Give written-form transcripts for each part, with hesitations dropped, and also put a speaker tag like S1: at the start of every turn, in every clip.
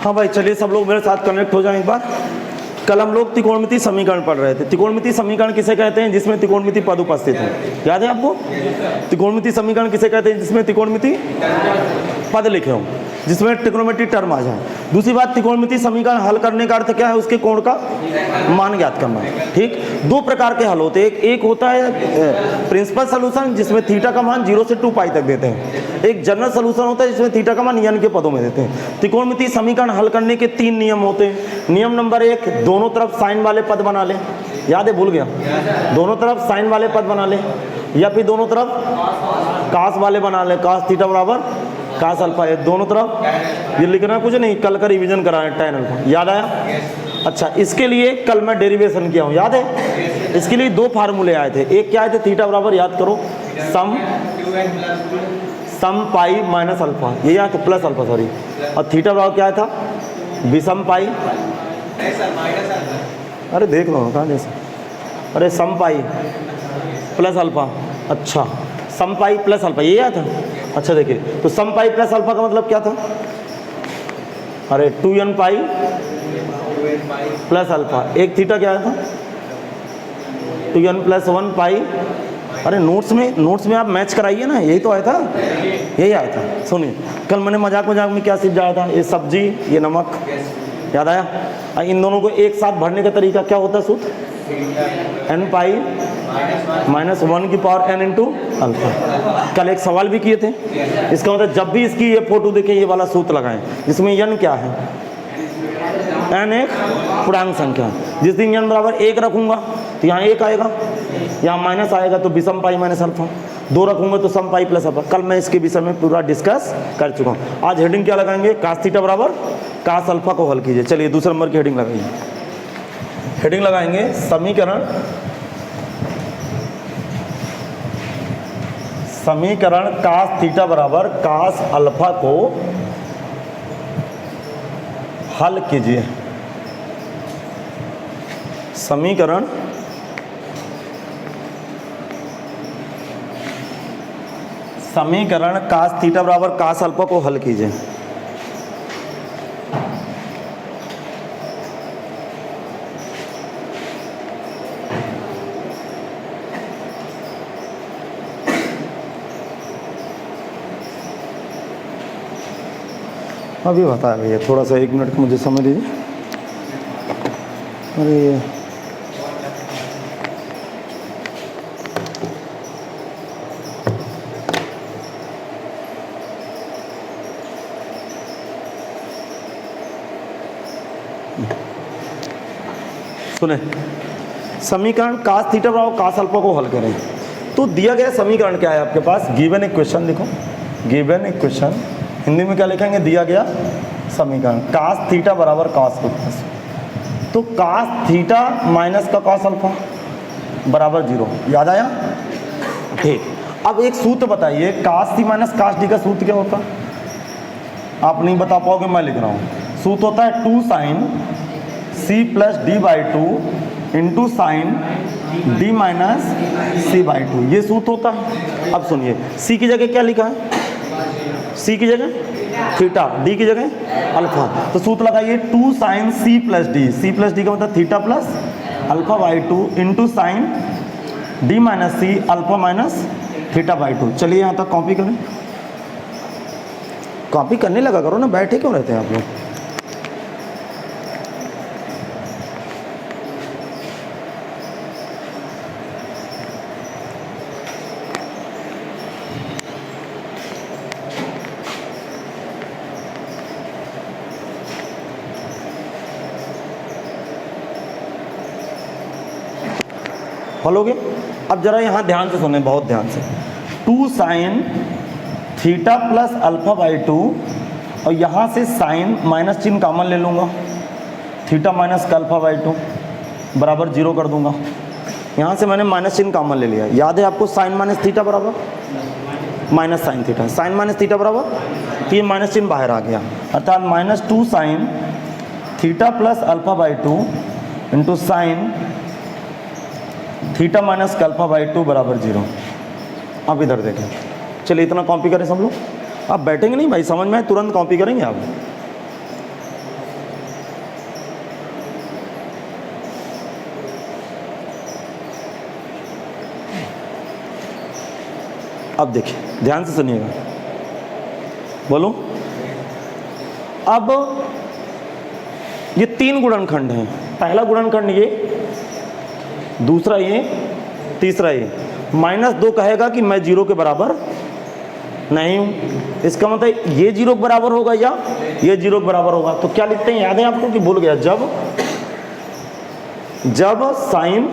S1: हाँ भाई चलिए सब लोग मेरे साथ कनेक्ट हो जाएं एक बार। कल हम लोग त्रिकोणमिति समीकरण पढ़ रहे थे। त्रिकोणमिति समीकरण किसे कहते हैं? जिसमें त्रिकोणमिति पद उपस्थित हो। याद है आपको? त्रिकोणमिति समीकरण किसे कहते हैं? जिसमें त्रिकोणमिति पद लिखे हो, जिसमें ट्रिग्नोमेट्री टर्म आ जाए। दूसरी बात, त्रिकोणमिति समीकरण हल करने का अर्थ क्या है? उसके कोण का मान ज्ञात करना। ठीक, दो प्रकार के हल होते हैं। एक होता है प्रिंसिपल सॉल्यूशन, जिसमें थीटा का मान 0 से 2 पाई तक देते हैं। एक जनरल सॉल्यूशन होता है जिसमें थीटा का मान n के पदों में देते हैं। त्रिकोणमिति समीकरण हल करने के 3 नियम होते हैं। नियम नंबर 1, दोनों तरफ साइन वाले पद बना ले। याद है? भूल गया? दोनों तरफ साइन वाले पद बना ले, या फिर दोनों तरफ कास वाले बना ले। कास थीटा बराबर कास अल्फा है। दोनों तरफ ये लिखना कुछ नहीं, कल का रिवीजन करा है tan अल्फा। याद आया? अच्छा, इसके लिए कल मैं डेरिवेशन किया हूँ। याद है? इसके लिए 2 फार्मूले आए थे। एक क्या आए थे? थीटा बराबर, याद करो, सम पाई माइनस अल्फा, ये आया था, प्लस अल्फा सॉरी। और थीटा बराबर क्या आया था? विषम पाई, अरे देख लो कहाँ जैसे, अरे सम पाई प्लस अल्फा। अच्छा, सम पाई प्लस अल्फा, ये आया था। अच्छा देखिए, तो सम पाई प्लस अल्फा का मतलब क्या था? अरे 2n पाई प्लस अल्फा। एक थीटा क्या आया था? 2n प्लस 1 पाई। अरे नोट्स में आप मैच कराइए ना, यही तो आया था, यही आया था। सुनिए, कल मैंने मजाक में क्या सीख जाया था? ये सब्जी, ये नमक। याद आया? इन दोनों को एक साथ भरने का तरीका क्या होता है? सूत्र n पाई माइनस 1 की पावर n इंटू अल्फा। कल एक सवाल भी किए थे। इसका मतलब जब भी इसकी ये फोटो देखें, ये वाला सूत्र लगाएं। इसमें n क्या है? n एक पूर्णांक संख्या है। जिस दिन n बराबर 1 रखूंगा तो यहाँ 1 आएगा, यहाँ माइनस आएगा तो विषम पाई माइनस अल्फा। 2 रखूंगा तो सम पाई प्लस अल्फा। कल मैं इसके विषय में पूरा डिस्कस कर चुका हूँ। आज हेडिंग क्या लगाएंगे? कास थीटा बराबर कास अल्फा को हल कीजिए। चलिए दूसरे नंबर की हेडिंग लगाइए। हेडिंग लगाएंगे समीकरण कास थीटा बराबर कास अल्फा को हल कीजिए। समीकरण कास थीटा बराबर कास अल्फा को हल कीजिए। अभी बताया भैया, थोड़ा सा 1 मिनट मुझे समय दीजिए। अरे सुने, समीकरण कास थीटा बराबर कास अल्फा को हल करें। तो दिया गया समीकरण क्या है आपके पास? गिवन इक्वेशन लिखो। गिवन इक्वेशन हिंदी में क्या लिखेंगे? दिया गया समीकरण कास थीटा बराबर कास अल्फा। तो कास थीटा माइनस का कास अल्फा बराबर 0। याद आया? ठीक। अब एक सूत्र बताइए, कास सी माइनस कास डी का सूत्र क्या होता? आप नहीं बता पाओगे, मैं लिख रहा हूँ। सूत्र होता है 2 sine C plus D by 2 into sine D minus C by 2, ये सूत्र होता है। अब सुनिए, सी की जगह क्या लिखा है? सी की जगह थीटा, डी की जगह अल्फा। तो सूत्र लगाइए 2 sine C plus D. C plus D का मतलब theta plus alpha by 2 into sine D minus C alpha minus theta by 2। चलिए यहाँ तक कॉपी करें। कॉपी करने लगा करो ना, बैठे क्यों रहते हैं आप लोग? बोलोगे? अब जरा यहाँ ध्यान से सुने, बहुत ध्यान से। 2 sine theta plus alpha by 2, और यहाँ से साइन माइनस चिन्ह कॉमन ले लूँगा, थीटा माइनस का अल्फा बाई 2 बराबर 0 कर दूंगा। यहाँ से मैंने माइनस चिन्ह कॉमन ले लिया। याद है आपको? साइन माइनस थीटा बराबर minus sine theta, sine minus theta बराबर, तो ये माइनस चिन्ह बाहर आ गया, अर्थात minus 2 sine theta plus alpha by 2 into sine theta minus alpha by 2 बराबर 0। अब इधर देखें। चलिए इतना कॉपी करें सब लोग। आप बैठेंगे नहीं भाई, समझ में आए तुरंत कॉपी करेंगे आप। अब देखिए ध्यान से सुनिएगा, बोलो। अब ये 3 गुणनखंड हैं, पहला गुणनखंड ये, दूसरा ये, तीसरा ये। -2 कहेगा कि मैं 0 के बराबर नहीं हूं, इसका मतलब ये 0 के बराबर होगा या ये 0 के बराबर होगा। तो क्या लिखते हैं, याद है आपको कि भूल गया, जब sign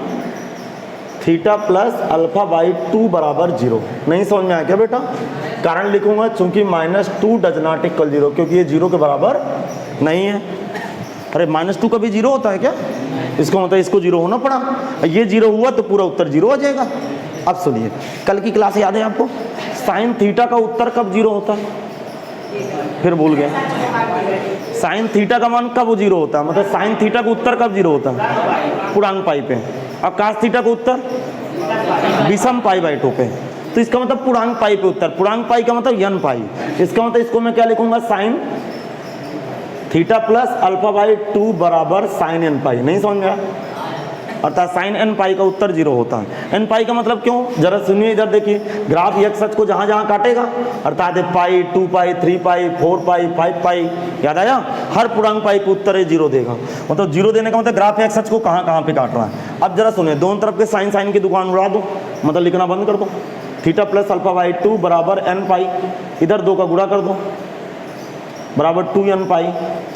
S1: theta plus alpha by 2 बराबर 0। नहीं समझ में आया क्या बेटा? कारण लिखूंगा चूंकि -2 डज नॉट इक्वल 0, क्योंकि ये 0 के बराबर नहीं है। अरे -2 कभी 0 होता है क्या? इसको मतलब इसको 0 होना पड़ा, ये 0 हुआ तो पूरा उत्तर 0 हो जाएगा। अब सुनिए, कल की क्लास याद है आपको? साइन थीटा का उत्तर कब 0 होता है? फिर भूल गए। साइन थीटा का मान कब 0 होता है, मतलब साइन थीटा का उत्तर कब 0 होता है? पूर्णांक पाई पे। और कास थीटा का उत्तर विषम पाई बाई 2 पे। तो इसका मतलब पूर्णांक पाई पे उत्तर, पूर्णांक पाई का मतलब n पाई। इसका मतलब इसको मैं क्या लिखूंगा, sign theta plus alpha by 2 बराबर साइन n पाई। नहीं समझ में आया? अर्थात साइन n पाई का उत्तर 0 होता है। n पाई का मतलब क्यों, जरा सुनिए, इधर देखिए, ग्राफ x अक्ष को जहां जहां काटेगा, अर्थात पाई, 2 पाई, 3 पाई, 4 पाई, 5 पाई, याद आया? हर पूर्णांक पाई को उत्तर 0 देगा। मतलब 0 देने का मतलब ग्राफ x अक्ष को कहां कहां पे काट रहा है। अब जरा सुनिए, दोनों तरफ के साइन साइन की दुकान उड़ा दो, मतलब लिखना बंद कर दो। थीटा प्लस अल्फा बाई 2 बराबर n पाई, इधर 2 का गुणा कर दो, बराबर 2n पाई।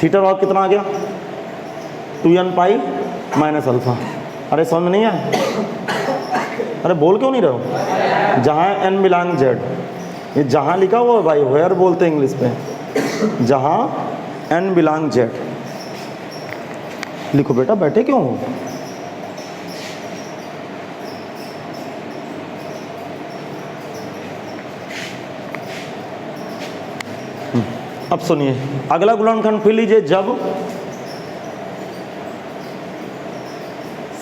S1: थीटा बराबर कितना आ गया, 2n पाई माइनस अल्फा। अरे समझ में नहीं आया? अरे बोल क्यों नहीं रहे हो? जहाँ n बिलोंग z, ये जहाँ लिखा हुआ है भाई, वेयर बोलते हैं इंग्लिश पे, जहाँ n बिलोंग z लिखो। बेटा बैठे क्यों हो? अब सुनिए, अगला गुणनखंड फिर लीजिए, जब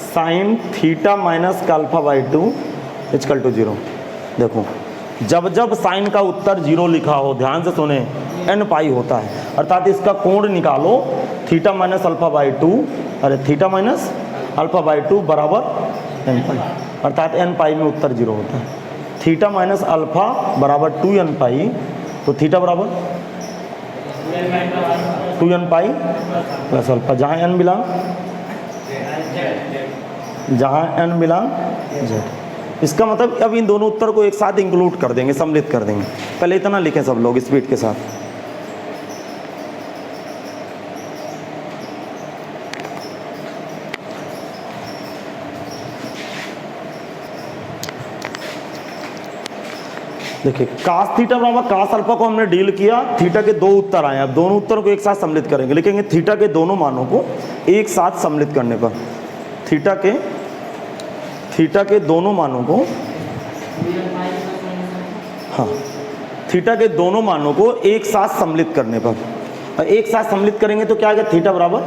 S1: साइन थीटा माइनस का अल्फा बाई 2 इक्वल टू 0। देखो, जब जब साइन का उत्तर 0 लिखा हो, ध्यान से सुने, n पाई होता है, अर्थात इसका कोण निकालो, थीटा माइनस अल्फा बाई 2, अरे थीटा माइनस अल्फा बाई 2 बराबर n पाई, अर्थात n पाई में उत्तर 0 होता है। थीटा माइनस अल्फा बराबर 2n पाई, तो थीटा बराबर 2n पाई प्लस अल्फा, जहाँ n बिलोंग z। इसका मतलब अब इन दोनों उत्तर को एक साथ इंक्लूड कर देंगे, सम्मिलित कर देंगे। पहले इतना लिखें सब लोग स्पीड के साथ। देखिए, कास थीटा बराबर कास अल्फा को हमने डील किया, थीटा के 2 उत्तर आए। अब दोनों उत्तरों को एक साथ सम्मिलित करेंगे, लिखेंगे थीटा के दोनों मानों को एक साथ सम्मिलित करने पर, थीटा के दोनों मानों को, हाँ, थीटा के दोनों मानों को एक साथ सम्मिलित करने पर, और एक साथ सम्मिलित करेंगे तो क्या आएगा, थीटा बराबर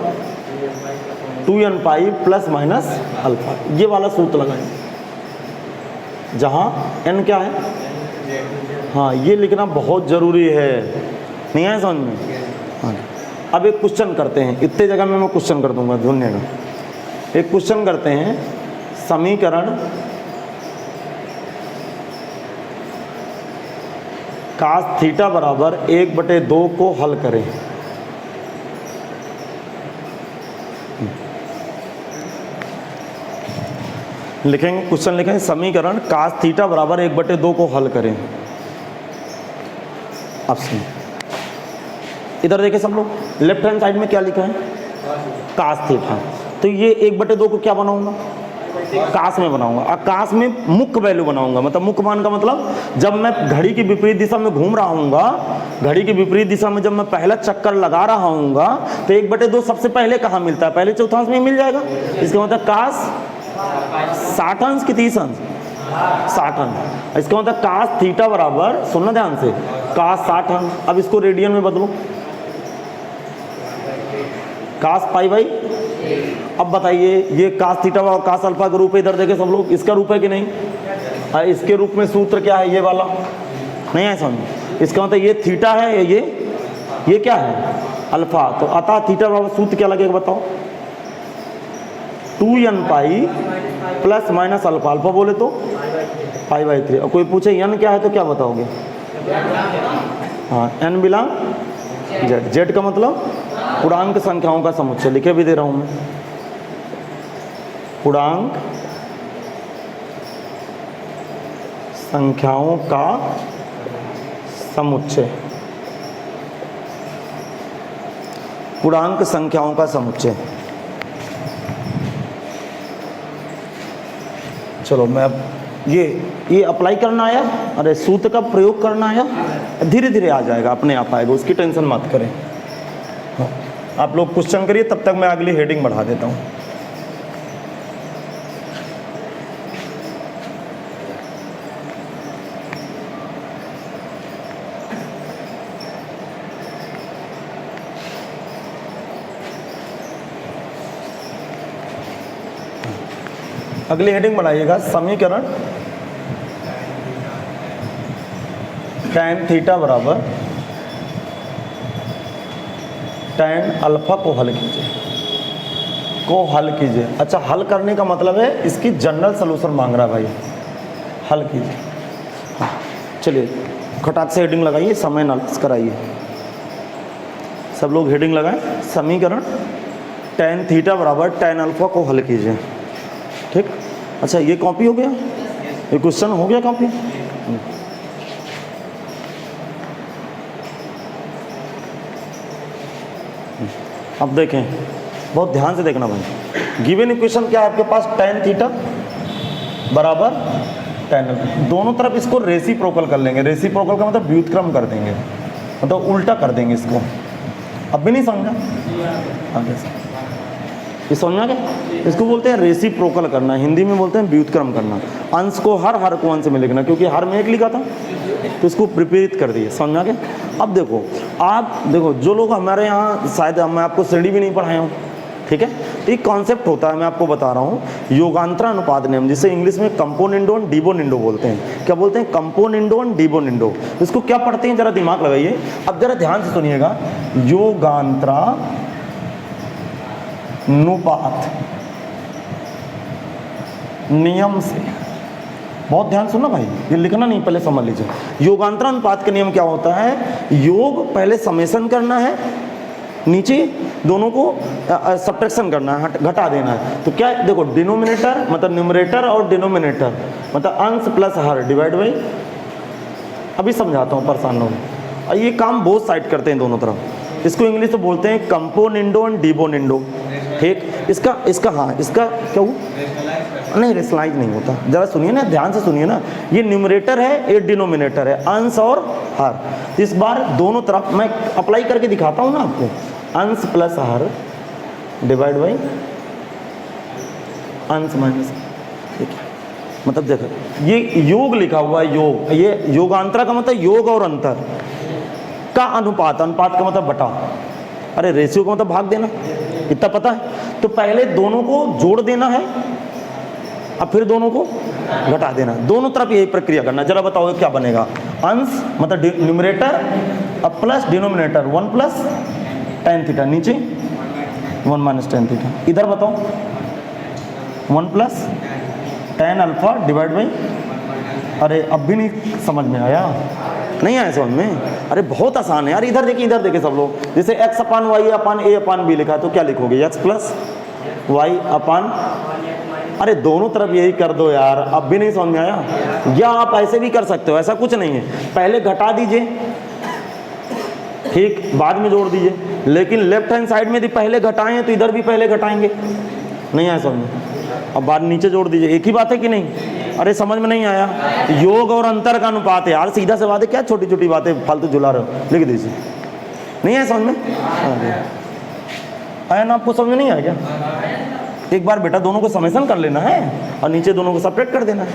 S1: 2n pi plus minus alpha. ये वाला सूत्र लगाएंगे, जहाँ n क्या है, हाँ, ये लिखना बहुत ज़रूरी है। नहीं आया समझ में? हाँ। अब एक क्वेश्चन करते हैं, इतने जगह में मैं क्वेश्चन कर दूंगा, ढूंढने का। एक क्वेश्चन करते हैं, समीकरण कास थीटा बराबर 1/2 को हल करें। लिखेंगे, क्वेश्चन लिखेंगे, समीकरण कास थीटा बराबर 1/2 को हल करें। अब सुनिए, इधर देखें सब लोग, लेफ्ट हैंड साइड में क्या लिखा है, कास थीटा। तो ये 1/2 को क्या बनाऊंगा, कास में बनाऊंगा, और कास में मुख्य वैल्यू बनाऊंगा। मतलब मुख्य मान का मतलब, जब मैं घड़ी की विपरीत दिशा में घूम रहा हूँगा, घड़ी की विपरीत दिशा में जब मैं पहला चक्कर लगा रहा हूँगा, तो 1/2 सबसे पहले कहाँ मिलता है, पहले चौथांश में मिल जाएगा। इसका मतलब कास 60 अंश की 30 अंश, 60 अंश। इसका मतलब कास थीटा बराबर, सुनना ध्यान से, कास 60 अंश। अब इसको रेडियन में बदलो, कास पाई बाई। अब बताइए, ये कास थीटा और कास अल्फा का रूप है, इधर देखे सब लोग, इसका रूप है कि नहीं? इसके रूप में सूत्र क्या है, ये वाला नहीं है समझ। इसका मतलब ये थीटा है, ये क्या है, अल्फा। तो अतः थीटा बराबर सूत्र क्या लगेगा बताओ, 2n pi plus minus alpha. Alpha बोले तो पाई बाई 3। और कोई पूछे n क्या है तो क्या बताओगे? हाँ, n बिलोंग z। z का मतलब पूर्णांक संख्याओं का समुच्चय, लिखे भी दे रहा हूँ मैं, पूर्णांक संख्याओं का समुच्चय, पूर्णांक संख्याओं का समुच्चय। चलो मैं अब ये अप्लाई करना आया, अरे सूत्र का प्रयोग करना आया, धीरे धीरे आ जाएगा, अपने आप आएगा, उसकी टेंशन मत करें। आप लोग क्वेश्चन करिए, तब तक मैं अगली हेडिंग बढ़ा देता हूँ। अगली हेडिंग बढ़ाइएगा, समीकरण tan थीटा बराबर tan अल्फा को हल कीजिए, अच्छा, हल करने का मतलब है इसकी जनरल सलूशन मांग रहा है भाई, हल कीजिए। हाँ, चलिए खटाक से हेडिंग लगाइए, समय नाश कराइए। सब लोग हेडिंग लगाएं, समीकरण tan थीटा बराबर tan अल्फा को हल कीजिए। ठीक, अच्छा ये कॉपी हो गया, ये क्वेश्चन हो गया कॉपी। अब देखें, बहुत ध्यान से देखना भाई। गिवन इक्वेशन क्या है आपके पास? tan थीटा बराबर tan अल्फा, दोनों तरफ इसको रेसिप्रोकल कर लेंगे। रेसिप्रोकल का मतलब व्युत्क्रम कर देंगे, मतलब उल्टा कर देंगे इसको। अब भी नहीं समझा? आगे से ये समझा क्या? इसको बोलते हैं रेसिप्रोकल करना, हिंदी में बोलते हैं व्युत्क्रम करना। अंश को हर को अंश में लिखना, क्योंकि हर में एक लिखा था तो इसको विपरीत कर दिए। समझा क्या? अब देखो, आप देखो, जो लोग हमारे यहाँ, शायद मैं आपको श्रेणी भी नहीं पढ़ाया हूँ, ठीक है, तो एक कॉन्सेप्ट होता है, मैं आपको बता रहा हूँ, योगांतरानुपात नियम, जिसे इंग्लिश में कंपोनेंडो एंड डिबोनेंडो बोलते हैं। क्या बोलते हैं? Componendo and dividendo. इसको क्या पढ़ते हैं, जरा दिमाग लगाइए। अब जरा ध्यान से सुनिएगा, योगांतरानुपात नियम से, बहुत ध्यान सुनना भाई, ये लिखना नहीं, पहले समझ लीजिए। योगांतरानुपात का नियम क्या होता है? योग पहले समेशन करना है, नीचे दोनों को सब्ट्रैक्शन करना है, घटा देना है। तो क्या देखो, डिनोमिनेटर मतलब न्यूमरेटर और डिनोमिनेटर मतलब अंश प्लस हर डिवाइड बाई, अभी समझाता हूँ, परेशान हो। और ये काम बोथ साइड करते हैं, दोनों तरफ। इसको इंग्लिश में बोलते हैं कंपोनेंडो एंड डिबोनेंडो। ठीक, इसका हाँ, इसका क्या हुआ? नहीं, रेशनलाइज नहीं होता। जरा सुनिए ना, ध्यान से सुनिए ना, ये न्यूमरेटर है, ये डिनोमिनेटर है, अंश और हर। इस बार दोनों तरफ मैं अप्लाई करके दिखाता हूँ ना आपको, अंश प्लस हर डिवाइड बाई अंश माइनस। ठीक है, मतलब देखो, ये योग लिखा हुआ है, योग, ये योगांतरा का मतलब योग और अंतर का अनुपात, अनुपात का मतलब बटा, अरे रेशियो का मतलब भाग देना, इतना पता है। तो पहले दोनों को जोड़ देना है, अब फिर दोनों को घटा देना, दोनों तरफ यही प्रक्रिया करना। जरा बताओ क्या बनेगा? अंश मतलब न्यूमरेटर अब plus denominator, 1 plus tan theta, नीचे 1 माइनस tan थीटा। इधर बताओ, 1 plus tan alpha divide by, अरे अब भी नहीं समझ में आया? नहीं आया समझ में? अरे बहुत आसान है यार, इधर देखिए सब लोग। जैसे x अपान वाई अपान ए अपान बी लिखा है, तो क्या लिखोगे? x प्लस वाई अपान, अरे दोनों तरफ यही कर दो यार, अब भी नहीं समझ में आया? या आप ऐसे भी कर सकते हो, ऐसा कुछ नहीं है, पहले घटा दीजिए, ठीक, बाद में जोड़ दीजिए। लेकिन लेफ्ट हैंड साइड में यदि पहले घटाएं तो इधर भी पहले घटाएंगे, नहीं आया समझ में? अब बाद नीचे जोड़ दीजिए, एक ही बात है कि नहीं? अरे समझ में नहीं आया? योग और अंतर का अनुपात है यार, सीधा से बात है, क्या छोटी छोटी बातें फालतू झुला रहे हो? लिख दीजिए। नहीं आया समझ में? आया ना? आपको समझ में नहीं आया क्या? एक बार बेटा दोनों को समेशन कर लेना है और नीचे दोनों को सेपरेट कर देना है।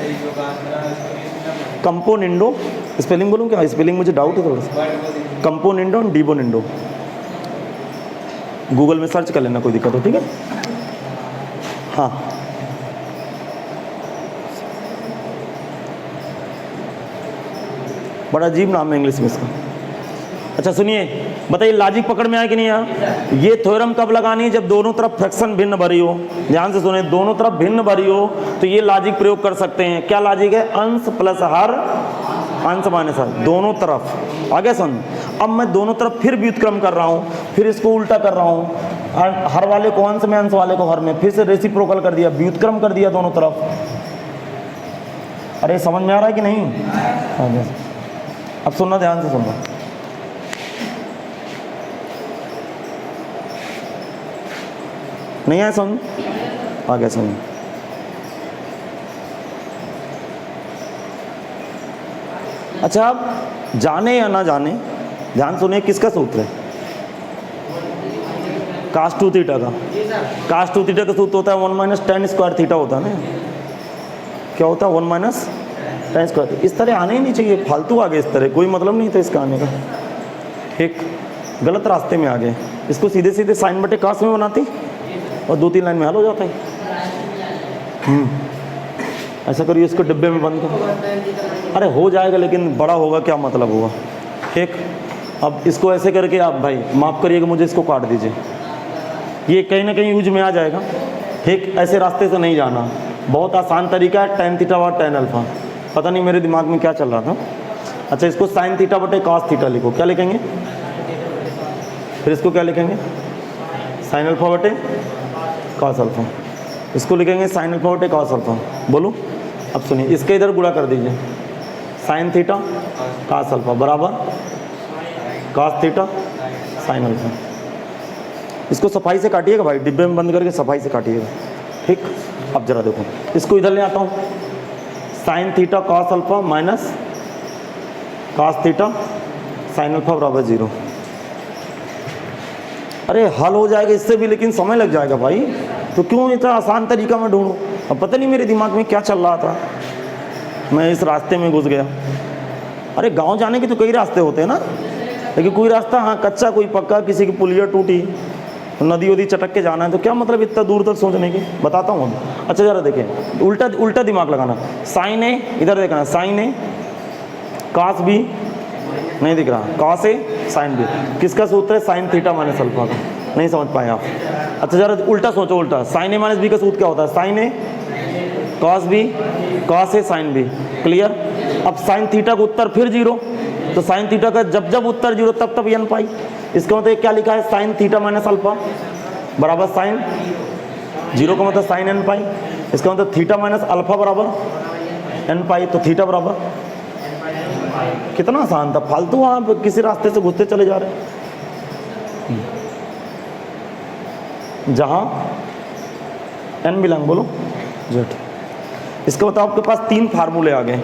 S1: कंपोनेंडो, स्पेलिंग बोलूँ क्या? स्पेलिंग मुझे डाउट है थोड़ा सा। कंपोनेंडो और डिबोनेंडो, गूगल में सर्च कर लेना, कोई दिक्कत हो, ठीक है? हाँ, बड़ा अजीब नाम है इंग्लिश में इसका। अच्छा अच्छा सुनिए, बताइए लॉजिक पकड़ में आया कि नहीं आया? ये थ्योरम कब लगानी है? जब दोनों तरफ फ्रैक्शन भिन्न भरी हो। ध्यान से सुनिए, दोनों तरफ भिन्न भरी हो तो ये लॉजिक प्रयोग कर सकते हैं। क्या लॉजिक है? अंश प्लस हर, अंश माइनस हर, दोनों तरफ। आगे सुन, अब मैं दोनों तरफ फिर व्युत्क्रम कर रहा हूँ, फिर इसको उल्टा कर रहा हूँ, हर वाले को अंश में, अंश वाले को हर में, फिर से रेसिप्रोकल कर दिया, व्युत्क्रम कर दिया दोनों तरफ। अरे समझ में आ रहा है कि नहीं? आगे अब सुनना, ध्यान से सुनना। नहीं आया समझ? आगे समझ। अच्छा, आप जाने या ना जाने, ध्यान सुनिए, किसका सूत्र है? कास टू थीटा का। कास टू थीटा का सूत्र होता है 1 माइनस टेन स्क्वायर थीटा होता है ना। क्या होता है? 1 माइनस टेन स्क्वायर। इस तरह आने ही नहीं चाहिए, फालतू आ गए इस तरह, कोई मतलब नहीं था इसका आने का। ठीक, गलत रास्ते में आ गए। इसको सीधे सीधे साइन बटे कास में बनाती और 2-3 लाइन में हल हो जाता है। ऐसा करिए, इसको डिब्बे में बंद करो। अरे हो जाएगा, लेकिन बड़ा होगा, क्या मतलब होगा। ठीक, अब इसको ऐसे करके आप भाई माफ़ करिएगा, मुझे इसको काट दीजिए, ये कहीं ना कहीं यूज में आ जाएगा। ठीक, ऐसे रास्ते से नहीं जाना, बहुत आसान तरीका है। tan थीटा और tan अल्फा, पता नहीं मेरे दिमाग में क्या चल रहा था। अच्छा, इसको sin थीटा बटे cos थीटा लिखो। क्या लिखेंगे? फिर इसको क्या लिखेंगे? sin अल्फा बटे cos अल्फा। इसको लिखेंगे sin अल्फा बटे cos अल्फा। बोलो, अब सुनिए, इसके इधर गुणा कर दीजिए, sin थीटा cos अल्फा बराबर cos थीटा sin अल्फा। इसको सफाई से काटिएगा भाई, डिब्बे में बंद करके सफाई से काटिएगा। ठीक, अब जरा देखो, इसको इधर ले आता हूँ, sine theta cos alpha minus cos theta sine alpha बराबर 0। अरे हल हो जाएगा इससे भी, लेकिन समय लग जाएगा भाई। तो क्यों इतना आसान तरीका मैं ढूंढूं? अब पता नहीं मेरे दिमाग में क्या चल रहा था, मैं इस रास्ते में घुस गया। अरे गांव जाने के तो कई रास्ते होते हैं ना, लेकिन कोई रास्ता हाँ कच्चा, कोई पक्का, किसी की पुलिया टूटी, नदी वदी चटक के जाना है, तो क्या मतलब इतना दूर तक सोचने की? बताता हूँ अभी। अच्छा जरा देखें, उल्टा उल्टा दिमाग लगाना। साइन ए, इधर देखना, साइन ए कॉस बी, नहीं दिख रहा, कॉस ए साइन बी। किसका सूत्र है? साइन थीटा माइनस अल्फा का। नहीं समझ पाए आप? अच्छा जरा उल्टा सोचो, उल्टा। साइन ए माइनस बी का सूत्र क्या होता है? Sign A cos B, cos A sine B. Clear? अब साइन थीटा का उत्तर फिर 0, तो साइन थीटा का जब जब उत्तर 0 तब तब n पाई। इसका मतलब क्या लिखा है? साइन थीटा माइनस अल्फा बराबर साइन 0 का मतलब साइन n पाई। इसका मतलब थीटा माइनस अल्फा बराबर n पाई, तो थीटा बराबर। कितना आसान था, फालतू आप किसी रास्ते से घुसते चले जा रहे हैं। जहां n बिलोंग, बोलो जेड। इसका मतलब आपके पास 3 फार्मूले आ गए।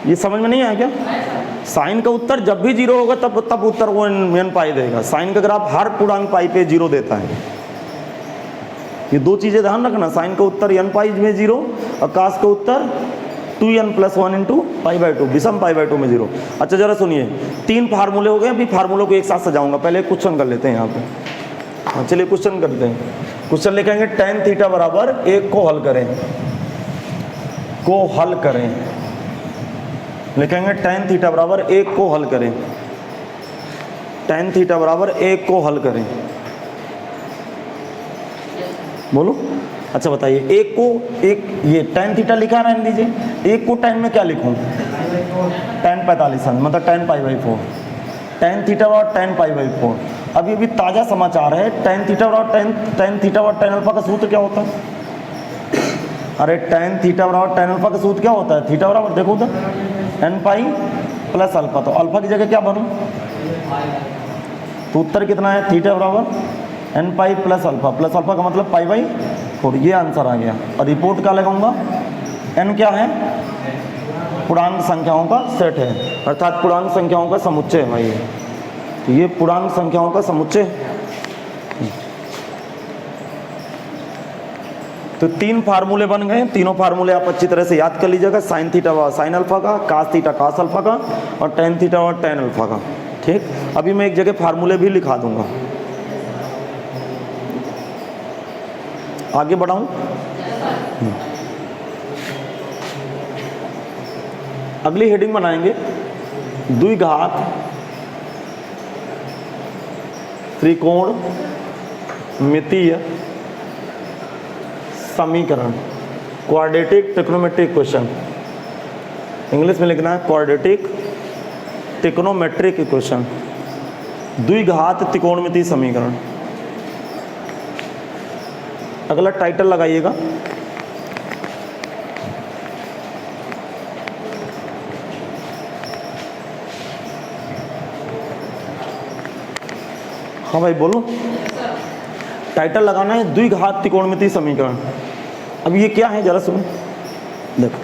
S1: ये समझ में नहीं आया क्या? साइन का उत्तर जब भी 0 होगा तब तब उत्तर वो n पाई देगा। साइन का ग्राफ हर पूर्णांक पाई पे 0 देता है। ये 2 चीजें ध्यान रखना, साइन का उत्तर n पाई में 0 और कास का उत्तर 2n + 1 × π/2, विषम π/2 में 0। अच्छा जरा सुनिए, 3 फार्मूले हो गए। अभी फार्मूलों को एक साथ सजाऊंगा, पहले क्वेश्चन कर लेते हैं यहाँ पे। हाँ चलिए क्वेश्चन करते हैं। क्वेश्चन लिखेंगे tan थीटा बराबर 1 को हल करें, को हल करें। लिखेंगे tan थीटा बराबर 1 को हल करें, tan थीटा बराबर 1 को हल करें। बोलो। अच्छा बताइए, 1 को, एक ये tan थीटा लिखा रहने दीजिए, 1 को tan में क्या लिखूं? tan 45 मतलब tan π/4, tan थीटा बराबर tan π/4। अभी अभी ताज़ा समाचार है, tan थीटा बराबर tan थीटा और tan अल्फा का सूत्र क्या होता है? अरे tan थीटा बराबर tan अल्फा का सूत्र क्या होता है? थीटा बराबर देखो उधर n पाई प्लस अल्फा, तो अल्फा की जगह क्या बनूं? तो उत्तर कितना है? थीटा बराबर n पाई प्लस अल्फा का मतलब π/4। ये आंसर आ गया। और रिपोर्ट क्या लगाऊंगा? n क्या है? पूर्णांक संख्याओं का सेट है, अर्थात पूर्णांक संख्याओं का समुच्चय है भाई। तो ये पूर्णांक संख्याओं का समुच्चय। तो 3 फार्मूले बन गए, तीनों फार्मूले आप अच्छी तरह से याद कर लीजिएगा। साइन थीटा व साइन अल्फा का, कास थीटा कास अल्फा का, और टेन थीटा और टेन अल्फा का। ठीक, अभी मैं एक जगह फार्मूले भी लिखा दूंगा। आगे बढ़ाऊं? अगली हेडिंग बनाएंगे द्विघात त्रिकोण मितीय समीकरण, क्वाड्रेटिक ट्रिग्नोमेट्रिक इक्वेशन। इंग्लिश में लिखना है क्वाड्रेटिक ट्रिग्नोमेट्रिक इक्वेशन, द्विघात त्रिकोणमितीय समीकरण। अगला टाइटल लगाइएगा हाँ भाई बोलो। टाइटल लगाना है द्विघात त्रिकोणमितीय समीकरण। अब ये क्या है जरा सुनो, देखो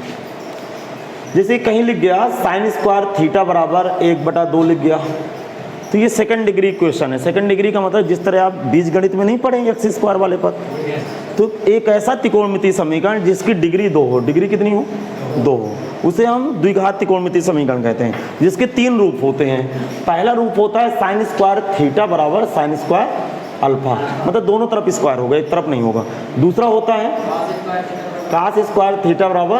S1: जैसे कहीं लिख गया साइन स्क्वायर थीटा बराबर 1/2 लिख गया, तो ये सेकंड डिग्री इक्वेशन है। सेकंड डिग्री का मतलब जिस तरह आप बीजगणित में नहीं पढ़े एक्स स्क्वायर वाले पद, तो एक ऐसा त्रिकोणमितीय समीकरण जिसकी डिग्री 2 हो। डिग्री कितनी हो? 2 हो, उसे हम द्विघात त्रिकोणमितीय समीकरण कहते हैं, जिसके 3 रूप होते हैं। पहला रूप होता है साइन स्क्वायर थीटा बराबर साइन स्क्वायर अल्फा, मतलब दोनों तरफ स्क्वायर होगा, एक तरफ नहीं होगा। दूसरा होता है कास स्क्वायर थीटा बराबर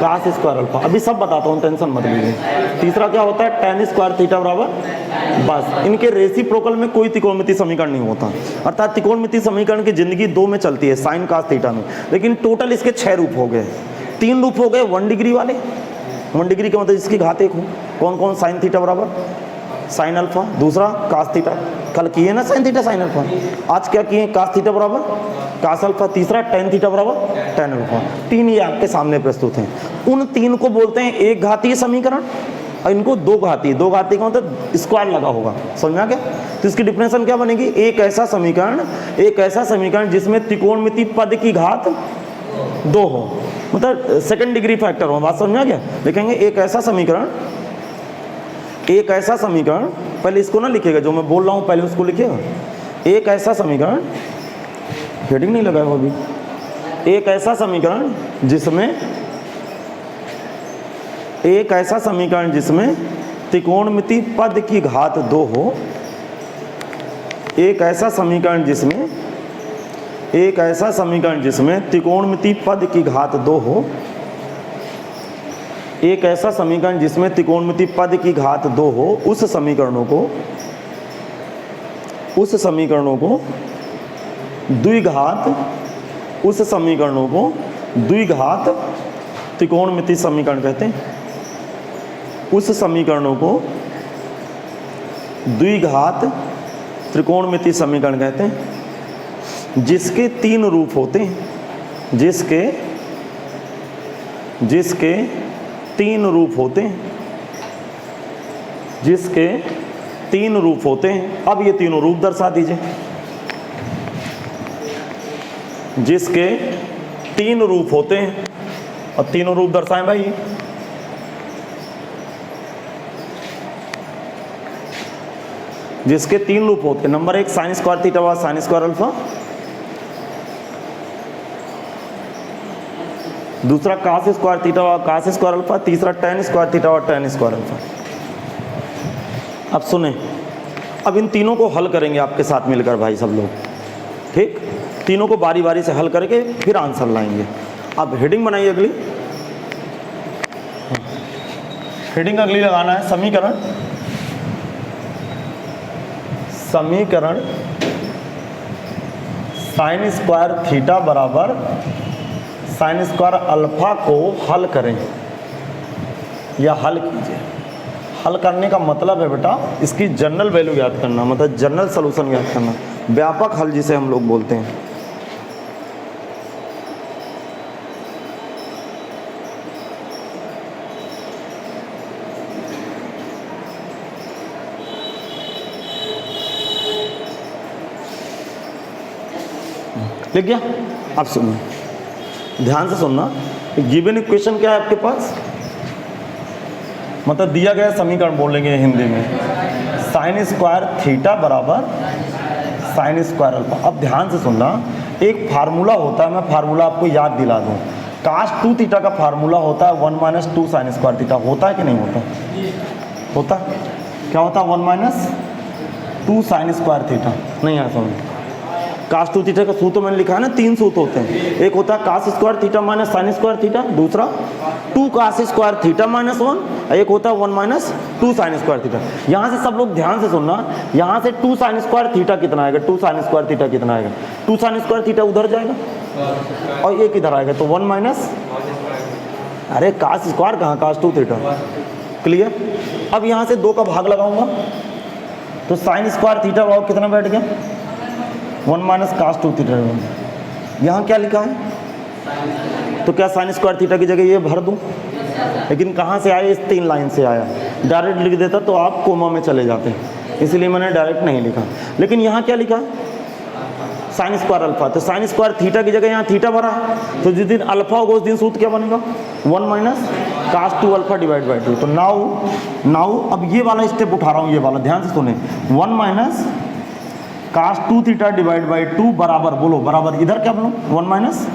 S1: कास स्क्वायर अल्फा, अभी सब बताता हूँ, टेंशन मत लीजिए। तीसरा क्या होता है टेन स्क्वायर थीटा बराबर, बस इनके रेसिप्रोकल में कोई त्रिकोणमितीय समीकरण नहीं होता, अर्थात त्रिकोणमितीय समीकरण की जिंदगी 2 में चलती है, साइन कास थीटा में। लेकिन टोटल इसके 6 रूप हो गए। 3 रूप हो गए 1 डिग्री वाले, 1 डिग्री का मतलब इसकी घात 1 हो। कौन कौन? साइन थीटा बराबर साइन अल्फा, दूसरा कास थीटा, कल किए ना साइन थीटा साइन अल्फा, आज क्या किए कास थीटा बराबर कास अल्फा, तीसरा टेन थीटा बराबर टेन अल्फा। 3 ये आपके सामने प्रस्तुत हैं। उन 3 को बोलते हैं एक घातीय समीकरण, और इनको 2 घातीय। 2 घातीय का मतलब स्क्वायर लगा होगा, समझा क्या? तो इसकी डिफिनेशन क्या बनेगी? एक ऐसा समीकरण जिसमें त्रिकोणमितीय पद की घात 2 हो, मतलब सेकंड डिग्री फैक्टर हो। बात समझा क्या? लिखेंगे एक ऐसा समीकरण, पहले इसको ना लिखेगा, जो मैं बोल रहा हूँ पहले उसको लिखिएगा। एक ऐसा समीकरण, हेडिंग नहीं लगाया अभी, एक ऐसा समीकरण जिसमें त्रिकोणमितीय पद की घात 2 हो। एक ऐसा समीकरण जिसमें त्रिकोणमितीय पद की घात 2 हो। एक ऐसा समीकरण जिसमें त्रिकोणमितीय पद की घात 2 हो, उस समीकरणों को द्विघात त्रिकोणमितीय समीकरण कहते हैं। उस समीकरणों को द्विघात त्रिकोणमितीय समीकरण कहते हैं, जिसके 3 रूप होते हैं। जिसके 3 रूप होते हैं। अब ये तीनों रूप दर्शा दीजिए। जिसके 3 रूप होते हैं, और तीनों रूप दर्शाएं भाई। जिसके 3 रूप होते हैं, नंबर 1 साइन स्क्वायर थीटा बराबर साइन स्क्वायर अल्फा, दूसरा कास स्क्वायर थीटा बराबर कास स्क्वायर अल्फा, तीसरा टेन स्क्वायर थीटा बराबर टेन स्क्वायर अल्फा। अब सुने, अब इन तीनों को हल करेंगे आपके साथ मिलकर भाई सब लोग, ठीक? तीनों को बारी बारी से हल करके फिर आंसर लाएंगे। अब हेडिंग बनाइए अगली। हेडिंग अगली लगाना है समीकरण साइन स्क्वायर थीटा बराबर साइन स्क्वायर अल्फा को हल करें या हल कीजिए। हल करने का मतलब है बेटा इसकी जनरल वैल्यू ज्ञात करना, मतलब जनरल सॉल्यूशन ज्ञात करना, व्यापक हल जिसे हम लोग बोलते हैं। लिख गया? अब सुनो, ध्यान से सुनना। गिवन इक्वेशन क्या है आपके पास, मतलब दिया गया समीकरण बोलेंगे हिंदी में, साइन स्क्वायर थीटा बराबर साइन स्क्वायर अल्फा। अब ध्यान से सुनना, एक फार्मूला होता है, मैं फार्मूला आपको याद दिला दूं। cos 2 थीटा का फार्मूला होता है 1 माइनस 2 साइन स्क्वायर थीटा। होता है कि नहीं होता? होता क्या होता है? 1 माइनस 2 साइन स्क्वायर थीटा। नहीं आया समझ? cos 2 थीटा का सूत्र मैंने लिखा है ना, 3 सूत्र होते हैं। एक होता है cos square theta minus sine square theta, दूसरा 2 cos स्क्वायर थीटा माइनस 1, एक होता है 1 माइनस 2 साइन स्क्वायर थीटा। यहाँ से सब लोग ध्यान से सुनना, यहाँ से 2 साइन स्क्वायर थीटा कितना आएगा? 2 साइन स्क्वायर थीटा कितना आएगा? 2 साइन स्क्वायर थीटा उधर जाएगा और एक इधर आएगा, तो 1 माइनस, अरे cos स्क्वायर कहाँ, cos 2 थीटा। क्लियर? अब यहाँ से 2 का भाग लगाऊंगा तो साइन स्क्वायर थीटा भाव कितना बैठ गया? 1 माइनस cos 2 थीटा। यहाँ क्या लिखा है? तो क्या साइन स्क्वायर थीटा की जगह ये भर दूँ? लेकिन कहाँ से आया? इस 3 लाइन से आया। डायरेक्ट लिख देता तो आप कोमा में चले जाते, इसलिए मैंने डायरेक्ट नहीं लिखा। लेकिन यहाँ क्या लिखा? Sine square alpha. तो साइन स्क्वायर थीटा की जगह यहाँ थीटा भरा है, तो जिस दिन अल्फा होगा उस दिन सूत्र क्या बनेगा? 1 minus cos 2 alpha divide by 2। तो नाउ अब ये वाला स्टेप उठा रहा हूँ, ये वाला ध्यान से सुने। 1 minus cos 2 theta divide by 2 बराबर, बोलो बराबर, इधर क्या बोलो? 1 माइनस,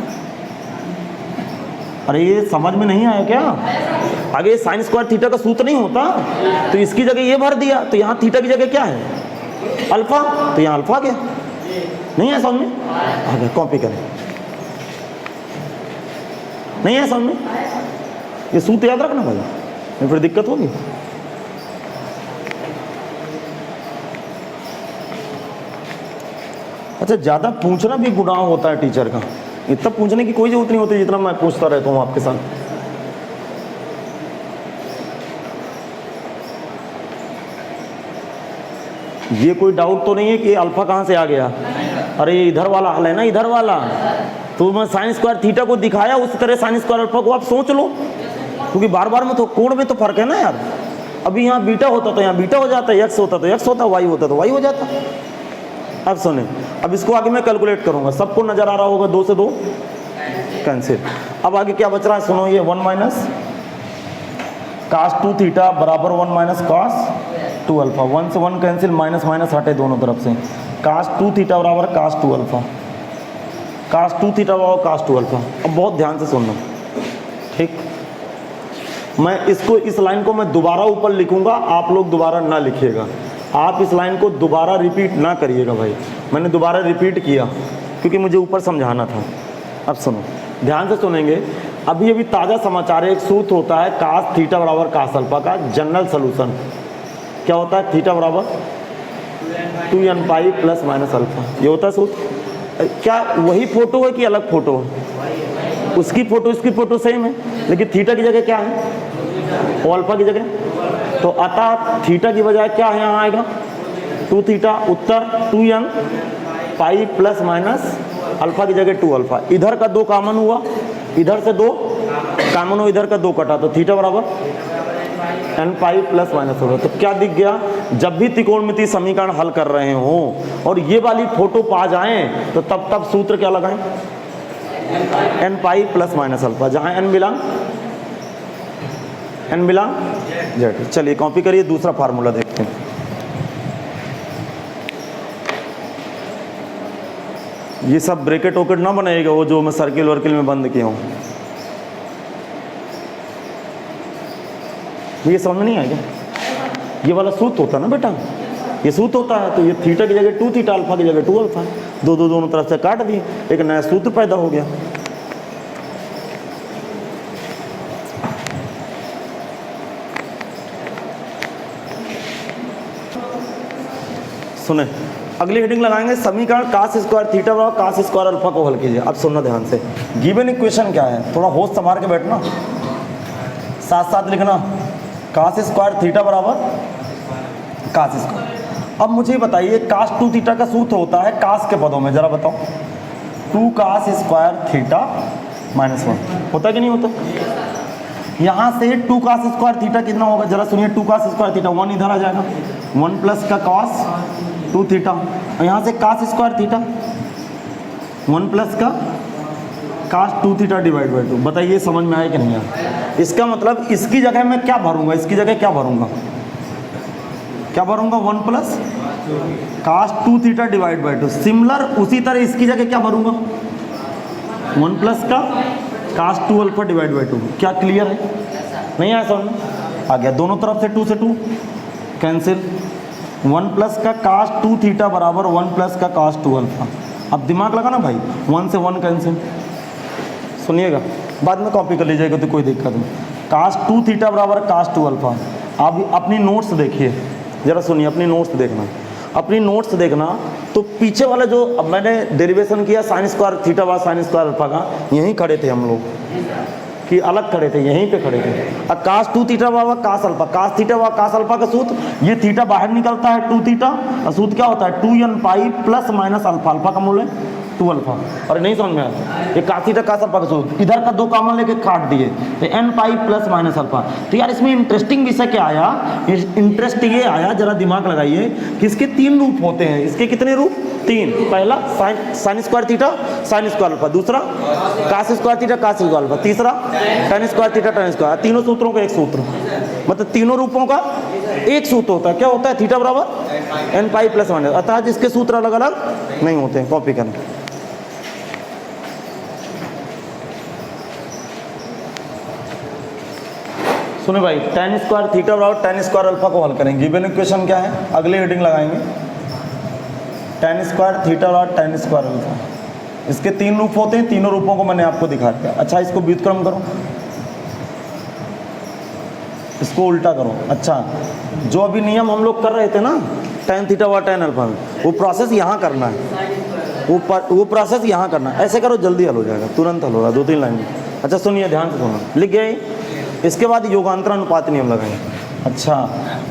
S1: अरे ये समझ में नहीं आया क्या? आगे साइन स्क्वायर थीटा का सूत्र नहीं होता, तो इसकी जगह ये भर दिया, तो यहाँ थीटा की जगह क्या है? अल्फा, तो यहाँ अल्फा क्या? नहीं है समझ में? आगे कॉपी करें। नहीं है समझ में? ये सूत्र याद रखना भाई, नहीं फिर दिक्कत होगी। अच्छा, ज़्यादा पूछना भी गुनाह होता है टीचर का। इतना पूछने की कोई जरूरत नहीं होती जितना मैं पूछता रहता हूँ आपके साथ। ये कोई डाउट तो नहीं है कि अल्फा कहाँ से आ गया? अरे ये इधर वाला हल है ना, इधर वाला। तो मैं साइन स्क्वायर थीटा को दिखाया, उसी तरह साइन स्क्वायर अल्फा को आप सोच लो, क्योंकि बार बार में तो कोण में तो फर्क है ना यार। अभी यहाँ बीटा होता तो यहाँ बीटा हो जाता, एक्स होता तो एक्स होता, वाई होता तो वाई हो जाता। अब सुने, अब इसको आगे मैं कैलकुलेट करूंगा, सबको नजर आ रहा होगा, 2 से 2 कैंसिल। अब आगे क्या बच रहा है सुनो, ये 1 माइनस cos 2 थीटा बराबर 1 माइनस cos 2 अल्फा। 1 से 1 कैंसिल, माइनस माइनस हटे दोनों तरफ से। cos 2 थीटा बराबर cos 2 अल्फा, cos 2 थीटा बराबर cos 2 अल्फा। अब बहुत ध्यान से सुनना, ठीक? मैं इसको, इस लाइन को मैं दोबारा ऊपर लिखूंगा, आप लोग दोबारा ना लिखिएगा। आप इस लाइन को दोबारा रिपीट ना करिएगा भाई। मैंने दोबारा रिपीट किया क्योंकि मुझे ऊपर समझाना था। अब सुनो, ध्यान से सुनेंगे। अभी अभी ताज़ा समाचार है, एक सूत्र होता है cos थीटा बराबर cos अल्फा का जनरल सोल्यूशन। क्या होता है? थीटा बराबर 2n pi plus minus alpha, ये होता है सूत्र। क्या वही फोटो है कि अलग फोटो है? उसकी फोटो इसकी फोटो सेम है, लेकिन थीटा की जगह क्या है? और अल्फा की जगह। तो अतः थीटा की बजाय क्या है यहाँ आएगा? 2 थीटा। उत्तर 2n pi plus minus alpha की जगह 2 अल्फा। इधर का 2 कॉमन हुआ, इधर से 2 कॉमन हो, इधर का 2 कटा, तो थीटा बराबर n पाई प्लस माइनस होगा। तो क्या दिख गया? जब भी त्रिकोणमितीय समीकरण हल कर रहे हो और ये वाली फोटो पा जाएं तो तब सूत्र क्या लगाएं? n pi plus minus alpha, जहां n बिलोंग जेड। चलिए कॉपी करिए, दूसरा फार्मूला देखते हैं। ये सब ब्रैकेट वोकेट ना बनाइएगा, वो जो मैं सर्किल वर्किल में बंद किया हूँ। ये समझ में नहीं आएगा? ये वाला सूत्र होता है ना बेटा, ये सूत्र होता है। तो ये थीटा की जगह 2 थीटा, अल्फा की जगह 2 अल्फा, दोनों तरफ से काट दिए, एक नया सूत्र पैदा हो गया। सुने, अगली हेडिंग लगाएंगे समीकरण cos स्क्वायर थीटा बराबर cos स्क्वायर अल्फा को हल कीजिए। अब सुनना ध्यान से, गिवन इक्वेशन क्या है, थोड़ा होश संभाल के बैठना, साथ साथ लिखना। cos स्क्वायर थीटा बराबर cos स्क्वायर। अब मुझे बताइए, cos 2 थीटा का सूत्र होता है cos के पदों में, जरा बताओ। 2 cos स्क्वायर थीटा माइनस 1 होता कि नहीं होता? यहाँ से 2 cos स्क्वायर थीटा कितना होगा, जरा सुनिए। 2 cos स्क्वायर थीटा, 1 इधर आ जाएगा, 1 प्लस का cos 2 थीटा, और यहाँ से cos स्क्वायर थीटा 1 प्लस का cos 2 थीटा डिवाइड बाई 2। बताइए समझ में आया कि नहीं आया? इसका मतलब इसकी जगह मैं क्या भरूंगा, इसकी जगह क्या भरूंगा, 1 plus cos 2 theta divide by 2। Similar उसी तरह इसकी जगह क्या भरूंगा, 1 प्लस का cos 2 अल्फा डिवाइड बाई 2। क्या क्लियर है? नहीं आया समझ में? आ गया। दोनों तरफ से 2 से 2 कैंसिल। 1 प्लस का cos 2 थीटा बराबर 1 प्लस का cos 2 अल्फा। अब दिमाग लगाना भाई, 1 से 1 कैंसिल। सुनिएगा, बाद में कॉपी कर लीजिएगा तो कोई दिक्कत नहीं। cos 2 थीटा बराबर cos 2 अल्फा। आप अपनी नोट्स देखिए, जरा सुनिए, अपनी नोट्स देखना, अपनी नोट्स देखना। तो पीछे वाला जो अब मैंने डेरिवेशन किया साइन स्क्वायर थीटा बा साइन स्क्वायर अल्फा का, यहीं खड़े थे हम लोग कि अलग खड़े थे, यहीं पे खड़े थे। अब cos 2 थीटा बराबर cos अल्फा, cos थीटा बराबर cos अल्फा का सूत्र, ये थीटा बाहर निकलता है 2 थीटा, और सूत्र क्या होता है 2n pi plus minus alpha. Alpha का मूल्य 2 अल्फा। और नहीं समझ में आया, ये cos थीटा cos अल्फा का सूत्र, इधर का 2 कॉमन लेके काट दिए तो n pi plus minus alpha. तो यार इसमें इंटरेस्टिंग विषय क्या आया, इंटरेस्ट ये आया, जरा दिमाग लगाइए कि इसके 3 रूप होते हैं। इसके कितने रूप? 3। पहला sine square theta sine square alpha, दूसरा cos square theta cos square alpha, तीसरा tan square theta tan square. तीनों सूत्रों का एक सूत्र, मतलब तीनों रूपों का एक सूत्र होता है। क्या होता है? थीटा बराबर n पाई प्लस माइनस। अतः जिसके सूत्र अलग अलग नहीं होते हैं। कॉपी करें। सुने भाई, tan स्क्वायर थीटा बराबर tan स्क्वायर अल्फा को हल करेंगे। गिवन इक्वेशन क्या है, अगले हेडिंग लगाएंगे। tan स्क्वायर थीटा बराबर tan स्क्वायर अल्फा। इसके 3 रूप होते हैं, तीनों रूपों को मैंने आपको दिखा दिया। अच्छा, इसको व्युत्क्रम करो, इसको उल्टा करो। अच्छा, जो अभी नियम हम लोग कर रहे थे ना tan थीटा बराबर tan अल्फा में, वो प्रोसेस यहाँ करना है, वो प्रोसेस यहाँ करना है। ऐसे करो, जल्दी हल हो जाएगा, तुरंत हल होगा 2-3 लाइन में। अच्छा सुनिए, ध्यान से सुनो, लिख गए। इसके बाद योगांतरानुपात नियम लगाएंगे। अच्छा,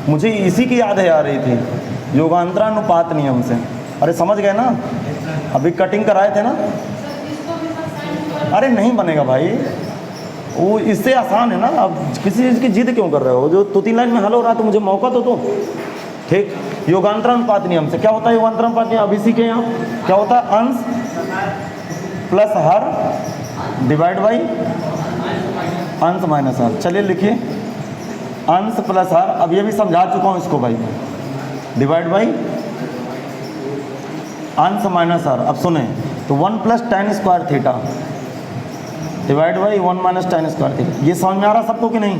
S1: मुझे इसी की याद है आ रही थी, योगांतरानुपात नियम से। अरे समझ गए ना, अभी कटिंग कराए थे ना। अरे नहीं बनेगा भाई, वो इससे आसान है ना। अब किसी चीज़ की जिद क्यों कर रहे हो? जो 2-3 लाइन में हल हो रहा है तो मुझे मौका तो दो। ठीक, योगांतरानुपात नियम से क्या होता है? योगांतरानुपात नियम अभी सीखे यहाँ। क्या होता है? अंश प्लस हर डिवाइड बाई अंश माइनस हर। चलिए लिखिए, अंश प्लस हर। अब ये भी समझा चुका हूँ इसको भाई, डिवाइड बाई अंश माइनस हर। अब सुने तो 1 plus tan square theta divide by 1 minus tan square theta. ये समझ में आ रहा सबको कि नहीं?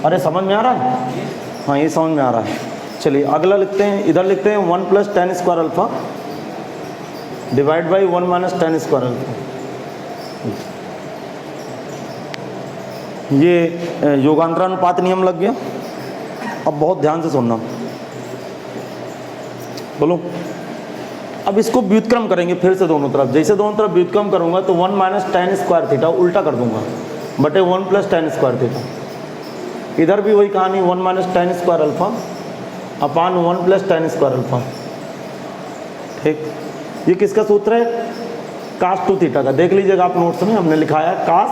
S1: अरे समझ में आ रहा है? हाँ, ये समझ में आ रहा है। चलिए अगला लिखते हैं, इधर लिखते हैं 1 plus tan square alpha divide by 1 minus tan square alpha. ये योगांतरानुपात नियम लग गया। अब बहुत ध्यान से सुनना, बोलो। अब इसको व्युत्क्रम करेंगे फिर से दोनों तरफ। जैसे दोनों तरफ व्युत्क्रम करूंगा तो 1 माइनस tan स्क्वायर थीटा उल्टा कर दूंगा बटे 1 प्लस tan स्क्वायर थीटा। इधर भी वही कहानी, 1 माइनस tan स्क्वायर अल्फा अपान 1 प्लस tan स्क्वायर अल्फा। ठीक, ये किसका सूत्र है? cos 2 थीटा का। देख लीजिएगा आप नोट्स में, हमने लिखा है cos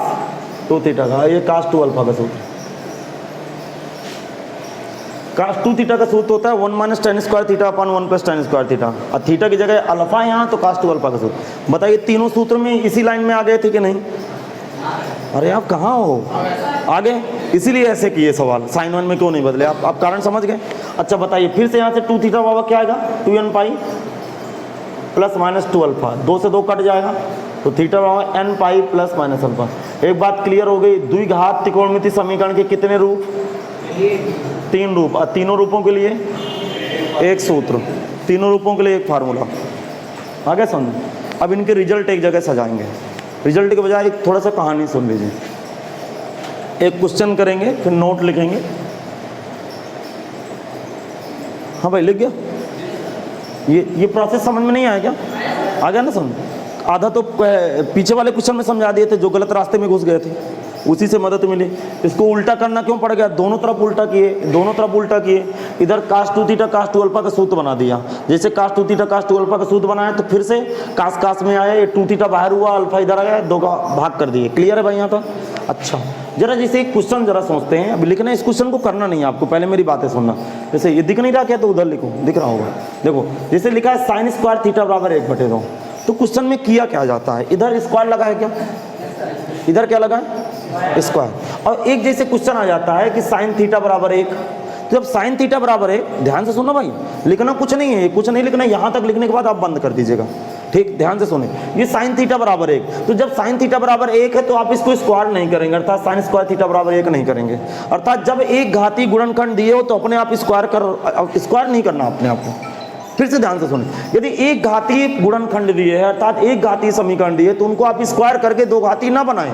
S1: 2 थीटा का, ये cos 2 अल्फा का सूत्र। cos 2 थीटा का सूत्र होता है 1 minus tan square theta upon 1 plus tan square theta. और थीटा की जगह अल्फा यहाँ, तो cos 2 अल्फा का सूत्र। बताइए तीनों सूत्र में इसी लाइन में आ गए थे कि नहीं? अरे आप कहाँ हो, आ गए? इसीलिए ऐसे किए सवाल, साइन 1 में क्यों नहीं बदले आप कारण समझ गए। अच्छा बताइए, फिर से यहाँ से 2 थीटा बाबा क्या आएगा? 2n pi plus minus 2 alpha. 2 से 2 कट जाएगा तो थीटा बाबा n pi plus minus alpha. एक बात क्लियर हो गई, द्विघात त्रिकोणमिति समीकरण के कितने रूप? 3 रूप। और तीनों रूपों के लिए एक सूत्र, तीनों रूपों के लिए एक फार्मूला। आगे समझ। अब इनके रिजल्ट एक जगह सजाएंगे। रिजल्ट के बजाय एक थोड़ा सा कहानी सुन लीजिए। एक क्वेश्चन करेंगे, फिर नोट लिखेंगे। हाँ भाई लिख गया? ये प्रोसेस समझ में नहीं आया क्या? आ गया ना समझ? आधा तो पीछे वाले क्वेश्चन में समझा दिए थे, जो गलत रास्ते में घुस गए थे, उसी से मदद मिली। इसको उल्टा करना क्यों पड़ गया? दोनों तरफ उल्टा किए, दोनों तरफ उल्टा किए। इधर cos 2 थीटा cos 2 अल्फा का सूत्र बना दिया। जैसे cos 2 थीटा cos 2 अल्फा का सूत्र बनाया तो फिर से cos में आया, ये 2 थीटा बाहर हुआ, अल्फा इधर आ गया, 2 का भाग कर दिए। क्लियर है भाई यहाँ तक? अच्छा, जरा जैसे एक क्वेश्चन जरा सोचते हैं। अभी लिखना, इस क्वेश्चन को करना नहीं है आपको, पहले मेरी बातें सुनना। जैसे ये दिख नहीं रहा क्या, तो उधर लिखो, दिख रहा होगा। देखो जैसे लिखा है साइन स्क्वायर थीटा बराबर 1/2। तो क्वेश्चन में किया क्या जाता है? इधर स्क्वायर लगा है क्या? इधर क्या लगा है? स्क्वायर। और एक जैसे क्वेश्चन आ जाता है कि साइन थीटा बराबर 1, जब साइन थीटा बराबर है, ध्यान से सुनो भाई, लिखना कुछ नहीं है, कुछ नहीं लिखना, यहाँ तक लिखने के बाद आप बंद कर दीजिएगा, ठीक, ध्यान से सुने। ये साइन थीटा बराबर 1, तो जब साइन थीटा बराबर 1 है तो आप इसको स्क्वायर नहीं करेंगे, अर्थात साइन स्क्वायर थीटा बराबर 1 नहीं करेंगे। अर्थात जब एक घाती गुणनखंड दिए हो तो अपने आप स्क्वायर नहीं करना अपने आप को। फिर से ध्यान से सुने, यदि एक घाती गुणनखंड दिए है अर्थात एक घाती समीकरण दिए तो उनको आप स्क्वायर करके दो घाती ना बनाएं,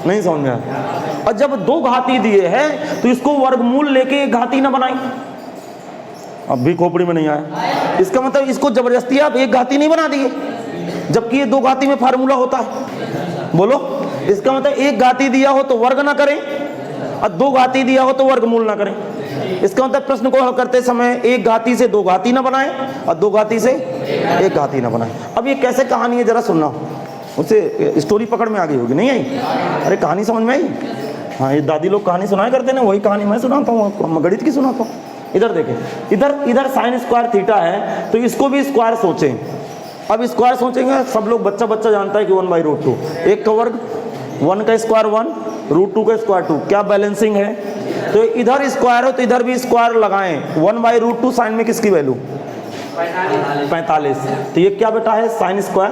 S1: नहीं समझ में आया। और जब दो घाती दिए हैं तो इसको वर्गमूल लेके एक घाती ना बनाएं, अब भी खोपड़ी में नहीं आया। इसका मतलब इसको जबरदस्ती आप एक घाती नहीं बना दिए, जबकि ये दो घाती में फार्मूला होता है, बोलो। इसका मतलब एक घाती दिया हो तो वर्ग ना करें और दो घाती दिया हो तो वर्गमूल ना करें। इसका मतलब प्रश्न को हल करते समय एक घाती से दो घाती ना बनाएं और दो घाती से एक घाती ना बनाएं। अब ये कैसे कहानी है जरा सुनना, उससे स्टोरी पकड़ में आ गई होगी, नहीं आई? अरे कहानी समझ में आई? हाँ, ये दादी लोग कहानी सुनाया करते ना, वही कहानी मैं सुनाता हूँ आपको, मैं गणित की सुनाता हूँ। इधर देखें, इधर साइन स्क्वायर थीटा है तो इसको भी स्क्वायर सोचें। अब स्क्वायर सोचेंगे, सब लोग बच्चा जानता है कि 1/√2, 1 का वर्ग 1 का स्क्वायर 1, √2 का स्क्वायर 2, क्या बैलेंसिंग है? तो इधर स्क्वायर हो तो इधर भी स्क्वायर लगाएं। 1/√2 साइन में किसकी वैल्यू? 45। तो ये क्या बेटा है? Sine square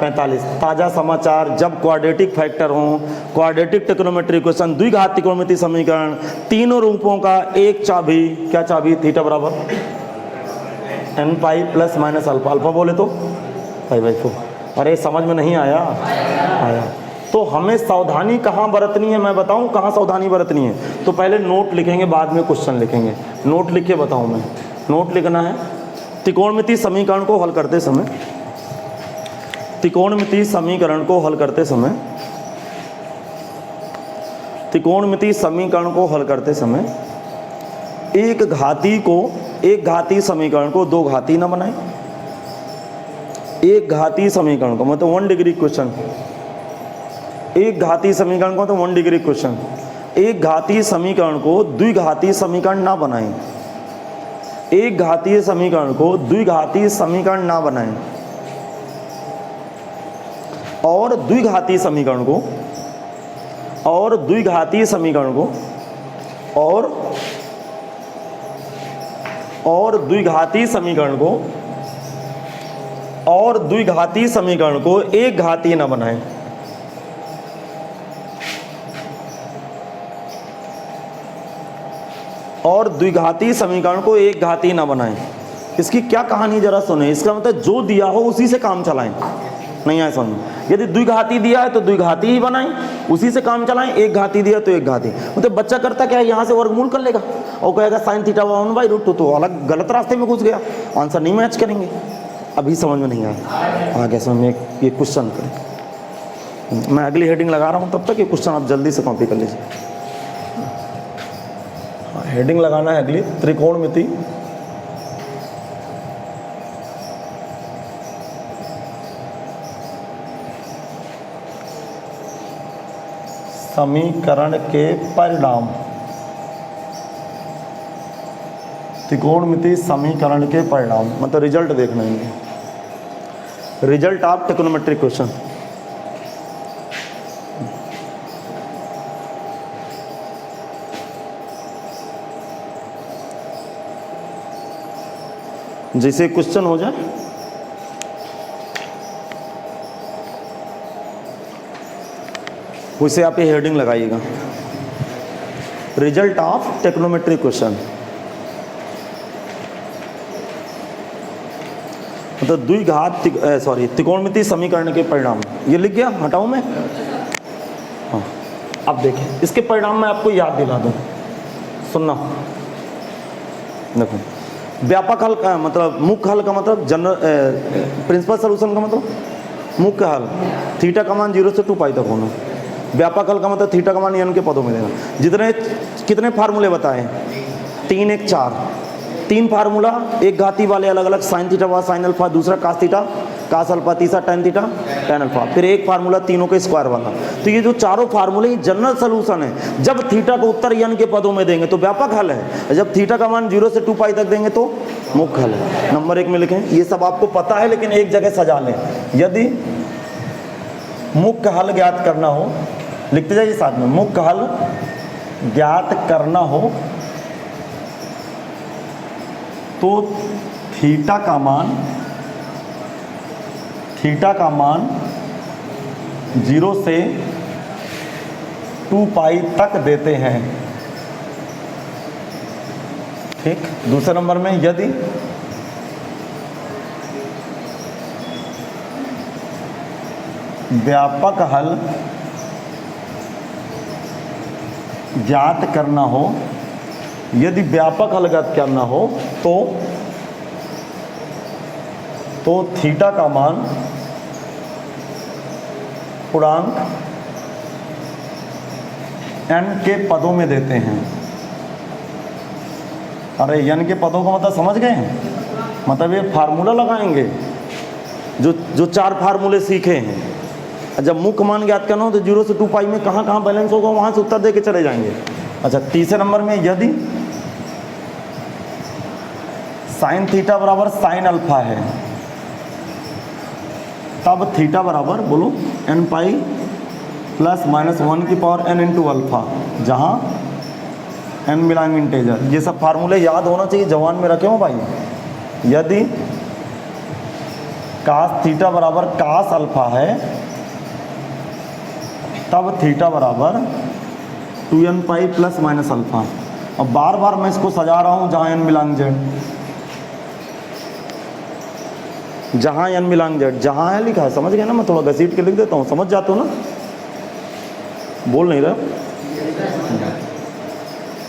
S1: 45। ताजा समाचार, जब क्वाड्रेटिक फैक्टर हो, क्वाड्रेटिक ट्रिग्नोमेट्री इक्वेशन, द्विघात त्रिकोणमितीय समीकरण, तीनों रूपों का एक चाबी, क्या चाबी? थीटा बराबर n pi plus minus alpha, alpha बोले तो π/4। अरे समझ में नहीं आया? आया। तो हमें सावधानी कहाँ बरतनी है, मैं बताऊँ कहाँ सावधानी बरतनी है? तो पहले नोट लिखेंगे, बाद में क्वेश्चन लिखेंगे। नोट लिख के बताऊँ मैं, नोट लिखना है। त्रिकोणमितीय समीकरण को हल करते समय, त्रिकोणमितीय समीकरण को हल करते समय, त्रिकोणमितीय समीकरण को हल करते समय एक घाती समीकरण को दो घाती ना बनाएं। एक घाती समीकरण को मतलब 1 डिग्री क्वेश्चन, एक घाती समीकरण को तो 1 डिग्री क्वेश्चन, एक घाती समीकरण को द्विघाती समीकरण ना बनाएं। एक घातीय समीकरण को द्विघाती समीकरण ना बनाएं और द्विघाती समीकरण को और द्विघातीय समीकरण को और द्विघातीय समीकरण को और द्विघातीय समीकरण को एक घातीय ना बनाएं। और द्विघातीय समीकरण को एक घातीय ना बनाएं। इसकी क्या कहानी जरा सुने। इसका मतलब जो दिया हो उसी से काम चलाएं, नहीं आए समझ। यदि द्विघाती दिया है तो द्विघाती ही बनाएं, उसी से काम चलाएं। एक घाती दिया तो एक घाती। मतलब बच्चा करता क्या है, यहाँ से वर्गमूल कर लेगा और कहेगा साइन थीटा 1/√2, तो अलग गलत रास्ते में घुस गया, आंसर नहीं मैच करेंगे। अभी समझ में नहीं आया, आगे समझ में ये क्वेश्चन करें। मैं अगली हेडिंग लगा रहा हूँ, तब तक ये क्वेश्चन आप जल्दी से कॉपी कर लीजिए। हेडिंग लगाना है अगली, त्रिकोणमिति समीकरण के परिणाम। त्रिकोणमिति समीकरण के परिणाम मतलब रिजल्ट देखना है, रिजल्ट ऑफ ट्रिग्नोमेट्रिक क्वेश्चन। जैसे क्वेश्चन हो जाए वैसे आप ये हेडिंग लगाइएगा, रिजल्ट ऑफ ट्रिग्नोमेट्रिक क्वेश्चन। मतलब द्विघात त्रिकोणमितीय समीकरण के परिणाम। ये लिख गया, हटाऊं मैं? हाँ, अब देखिए इसके परिणाम मैं आपको याद दिला दूं, सुनना। देखो, व्यापक हल का मतलब मुख्य हल का मतलब प्रिंसिपल सॉल्यूशन का मतलब मुख्य हल थीटा का मान 0 से 2 पाई तक होना। व्यापक हल का मतलब थीटा का मान n के पदों में देना। जितने कितने फार्मूले बताए? 3 1 4, 3 फार्मूला, एक घाती वाले अलग अलग, साइन थीटा व साइन अल्फा, दूसरा कास थीटा कास अल्फा, तीसरा टैन थीटा टैन अल्फा, फिर एक फार्मूला तीनों के स्क्वायर वाला। तो ये जो चारों फार्मूले जनरल सोल्यूशन है। जब थीटा को उत्तर n के पदों में देंगे तो व्यापक हल है, जब थीटा का मान 0 से 2 पाई तक देंगे तो मुख्य हल है। नंबर 1 में लिखें, ये सब आपको पता है लेकिन एक जगह सजा लें। यदि मुख्य हल ज्ञात करना हो, लिखते जाइए साथ में, मुख्य हल ज्ञात करना हो तो थीटा का मान 0 से 2 पाई तक देते हैं। ठीक। दूसरे नंबर में यदि व्यापक हल ज्ञात करना हो, यदि व्यापक हल ज्ञात करना हो तो थीटा का मान पूर्णांक n के पदों में देते हैं। अरे n के पदों का मतलब समझ गए हैं? मतलब ये फार्मूला लगाएंगे जो 4 फार्मूले सीखे हैं। जब मुख्य मान ज्ञात करना हो तो 0 से 2 पाई में कहाँ कहाँ बैलेंस होगा वहाँ से उत्तर दे के चले जाएंगे। अच्छा, तीसरे नंबर में यदि साइन थीटा बराबर साइन अल्फा है तब थीटा बराबर बोलो n पाई प्लस माइनस 1 की पावर n इंटू अल्फा, जहाँ n बिलोंग इंटेजर। ये सब फार्मूले याद होना चाहिए, जवान में रखे हो भाई। यदि कास थीटा बराबर कास अल्फा है तब थीटा बराबर 2n pi plus minus alpha. अब बार बार मैं इसको सजा रहा हूँ जहाँ n बिलोंग जेड, जहाँ n बिलोंग जेड, जहाँ है लिखा है, समझ गए ना? मैं थोड़ा घसीट के लिख देता हूँ, समझ जाते हो ना? बोल नहीं रहे?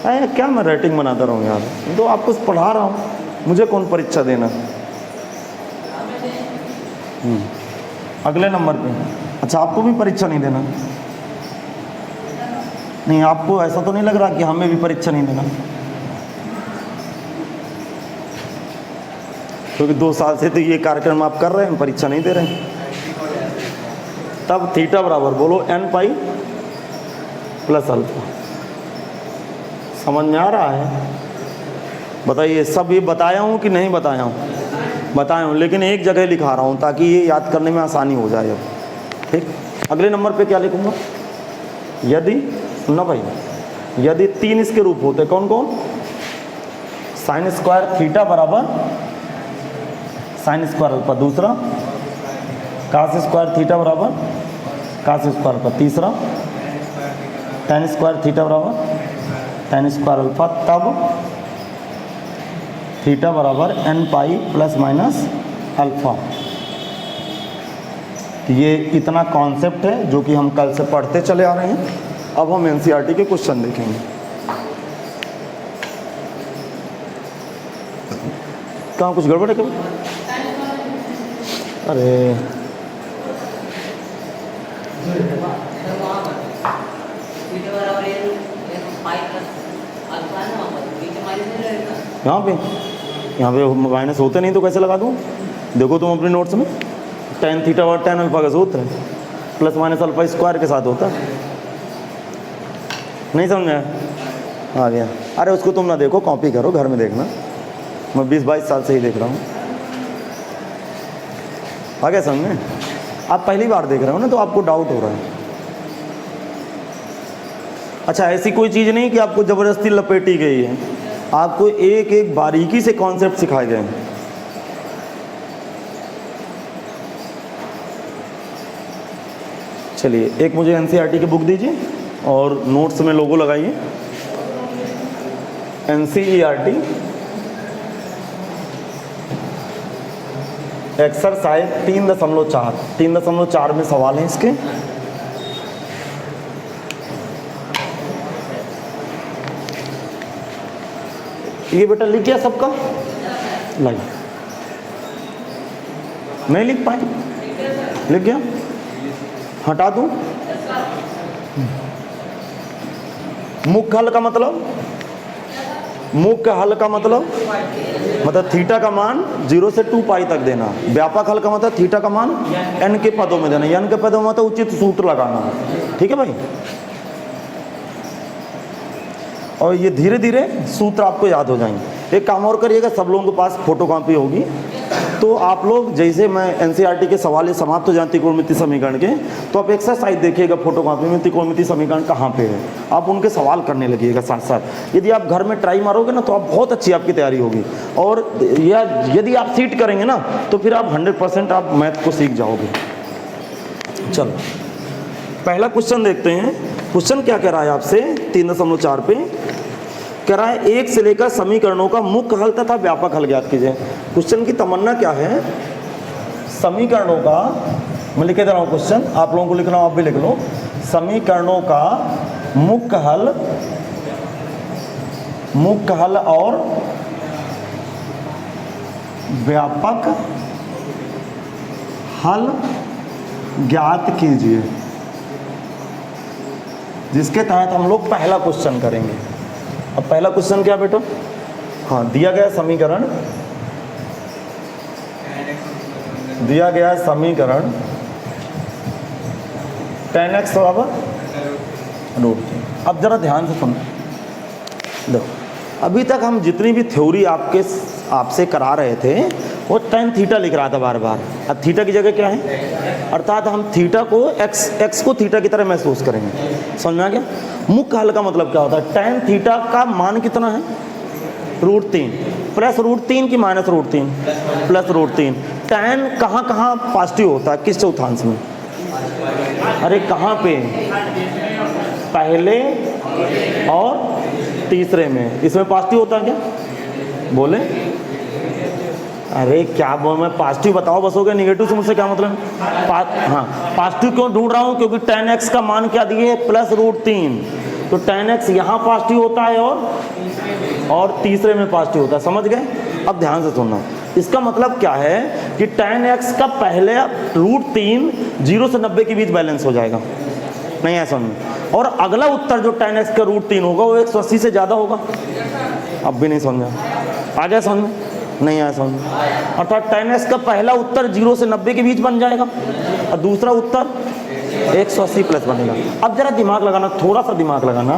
S1: अरे क्या मैं रेटिंग बनाता रहूँ यार, तो आपको पढ़ा रहा हूँ, मुझे कौन परीक्षा देना। अगले नंबर पे। अच्छा, आपको भी परीक्षा नहीं देना? नहीं, आपको ऐसा तो नहीं लग रहा कि हमें भी परीक्षा नहीं देना? क्योंकि 2 साल से तो ये कार्यक्रम आप कर रहे हैं, परीक्षा नहीं दे रहे हैं। तब थीटा बराबर बोलो n पाई प्लस अल्फा। समझ में आ रहा है? बताइए, सब ये बताया हूँ कि नहीं बताया हूँ? बताया हूँ, लेकिन एक जगह लिखा रहा हूँ ताकि ये याद करने में आसानी हो जाए। अब ठीक, अगले नंबर पे क्या लिखूँगा? यदि, सुनना भाई, यदि 3 इसके रूप होते, कौन कौन? साइन स्क्वायर थीटा बराबर साइन स्क्वायर अल्फा, दूसरा कास स्क्वायर थीटा बराबर कास स्क्वायर अल्फा, तीसरा tan स्क्वायर थीटा बराबर tan स्क्वायर अल्फा, तब थीटा बराबर n pi plus minus alpha. ये इतना कॉन्सेप्ट है जो कि हम कल से पढ़ते चले आ रहे हैं। अब हम एनसीईआरटी के क्वेश्चन देखेंगे। कहाँ कुछ गड़बड़ है कभी? अरे यहाँ पे माइनस होते नहीं तो कैसे लगा दूँ? देखो तुम अपने नोट्स में, tan थीटा और tan अल्फा का सूत्र है, प्लस माइनस अल्फा स्क्वायर के साथ होता है। नहीं समझा? आ गया। अरे उसको तुम ना देखो, कॉपी करो, घर में देखना। मैं 20-22 साल से ही देख रहा हूँ। आ गया समझ में? आप पहली बार देख रहे हो ना, तो आपको डाउट हो रहा है। अच्छा, ऐसी कोई चीज़ नहीं कि आपको ज़बरदस्ती लपेटी गई है, आपको एक एक बारीकी से कॉन्सेप्ट सिखाए गए हैं। चलिए, एक मुझे एनसीईआरटी की बुक दीजिए और नोट्स में लोगो लगाइए। एनसीईआरटी एक्सरसाइज 3.4 में सवाल हैं इसके। ये बेटा लिख गया सबका? लाइए, नहीं लिख पाए? लिख गया? हटा दूं? मुख्य हल का मतलब, मुख्य हल का मतलब थीटा का मान 0 से 2 पाई तक देना। व्यापक हल का मतलब थीटा का मान n के पदों में देना। n के पदों में मतलब उचित सूत्र लगाना। ठीक है भाई? और ये धीरे धीरे सूत्र आपको याद हो जाएंगे। एक काम और करिएगा, सब लोगों के पास फोटो कॉपी होगी, तो आप लोग जैसे मैं एनसीईआरटी के सवाल समाप्त हो जाए त्रिकोणमिति समीकरण के, तो आप एक्सरसाइज देखिएगा फोटो कॉपी में त्रिकोणमिति समीकरण कहाँ पे है, आप उनके सवाल करने लगिएगा साथ साथ। यदि आप घर में ट्राई मारोगे ना तो आप बहुत अच्छी आपकी तैयारी होगी, और यदि आप सीट करेंगे ना तो फिर आप 100% आप मैथ को सीख जाओगे। चलो पहला क्वेश्चन देखते हैं। क्वेश्चन क्या कह रहा है आपसे 3.4 पे कह रहा है 1 से लेकर समीकरणों का मुख्य हल तथा व्यापक हल ज्ञात कीजिए। क्वेश्चन की तमन्ना क्या है, समीकरणों का, मैं लिख दे रहा हूँ क्वेश्चन, आप लोगों को लिखना हो आप भी लिख लो, समीकरणों का मुख्य हल और व्यापक हल ज्ञात कीजिए, जिसके तहत हम लोग पहला क्वेश्चन करेंगे। अब पहला क्वेश्चन क्या बेटो, हाँ दिया गया समीकरण, दिया गया समीकरण tan x बराबर √3। अब जरा ध्यान से सुनो, देखो अभी तक हम जितनी भी थ्योरी आपसे करा रहे थे वो tan थीटा लिख रहा था बार बार। अब थीटा की जगह क्या है, अर्थात हम थीटा को x को थीटा की तरह महसूस करेंगे। समझ में आ गया। मुख्य हल का मतलब क्या होता है, tan थीटा का मान कितना है √3 प्लस √3 की माइनस √3 प्लस √3। tan कहाँ कहाँ पॉजिटिव होता है, किस चौथांश में, अरे कहाँ पे, पहले और तीसरे में, इसमें पॉजिटिव होता है क्या, बोले, अरे क्या बोल, मैं पॉजिटिव बताओ बस हो गया, निगेटिव से मुझसे क्या मतलब। हाँ पॉजिटिव क्यों ढूंढ रहा हूँ, क्योंकि tan x का मान क्या दिए प्लस √3, तो tan x यहाँ पॉजिटिव होता है और तीसरे में पॉजिटिव होता है। समझ गए। अब ध्यान से सुनना, इसका मतलब क्या है कि tan x का पहले √3 0 से 90 के बीच बैलेंस हो जाएगा, नहीं है समझ, और अगला उत्तर जो tan x का √3 होगा वो 180 से ज़्यादा होगा। अब भी नहीं समझा, आ गया समझ में, नहीं आया समझ, अर्थात tan x का पहला उत्तर 0 से 90 के बीच बन जाएगा और दूसरा उत्तर 180 प्लस बनेगा। अब जरा दिमाग लगाना, थोड़ा सा दिमाग लगाना,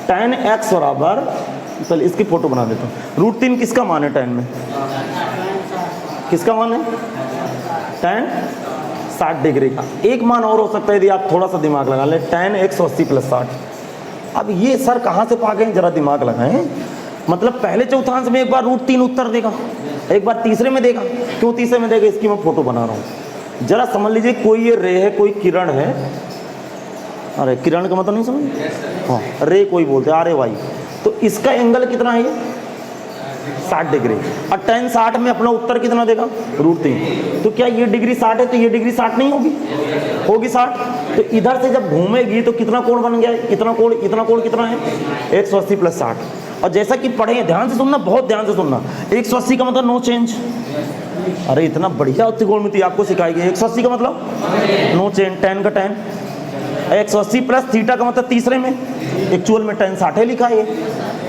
S1: tan x बराबर, चल इसकी फोटो बना देता हूँ। √3 किसका मान है, tan में किसका मान है, tan 60 डिग्री का। एक मान और हो सकता है यदि आप थोड़ा सा दिमाग लगा लें, tan 180 प्लस 60। अब ये सर कहाँ से पा गए, जरा दिमाग लगाएं। मतलब पहले चौथांश में एक बार √3 उत्तर देगा, एक बार तीसरे में देगा। क्यों तीसरे में देगा, इसकी मैं फोटो बना रहा हूँ। जरा समझ लीजिए कोई ये रे है, कोई किरण है, अरे किरण का मतलब नहीं समझ, हाँ रे कोई बोलते हैं, अरे भाई, तो इसका एंगल कितना है ये 60 डिग्री, और tan 60 में अपना उत्तर कितना देगा √3। तो क्या ये डिग्री 60 है तो ये डिग्री 60 नहीं होगी, होगी 60। तो इधर से जब घूमेगी तो कितना कोण बन गया, इतना कोण कितना है 180 प्लस 60। और जैसा कि पढ़े, ध्यान से सुनना, बहुत ध्यान से सुनना, 180 का मतलब नो चेंज। अरे इतना बढ़िया त्रिकोणमिति आपको सिखाई गई। 180 का मतलब नो चेंज, tan का tan, 180 प्लस थीटा का मतलब तीसरे में, एक्चुअल में tan 60 लिखा है,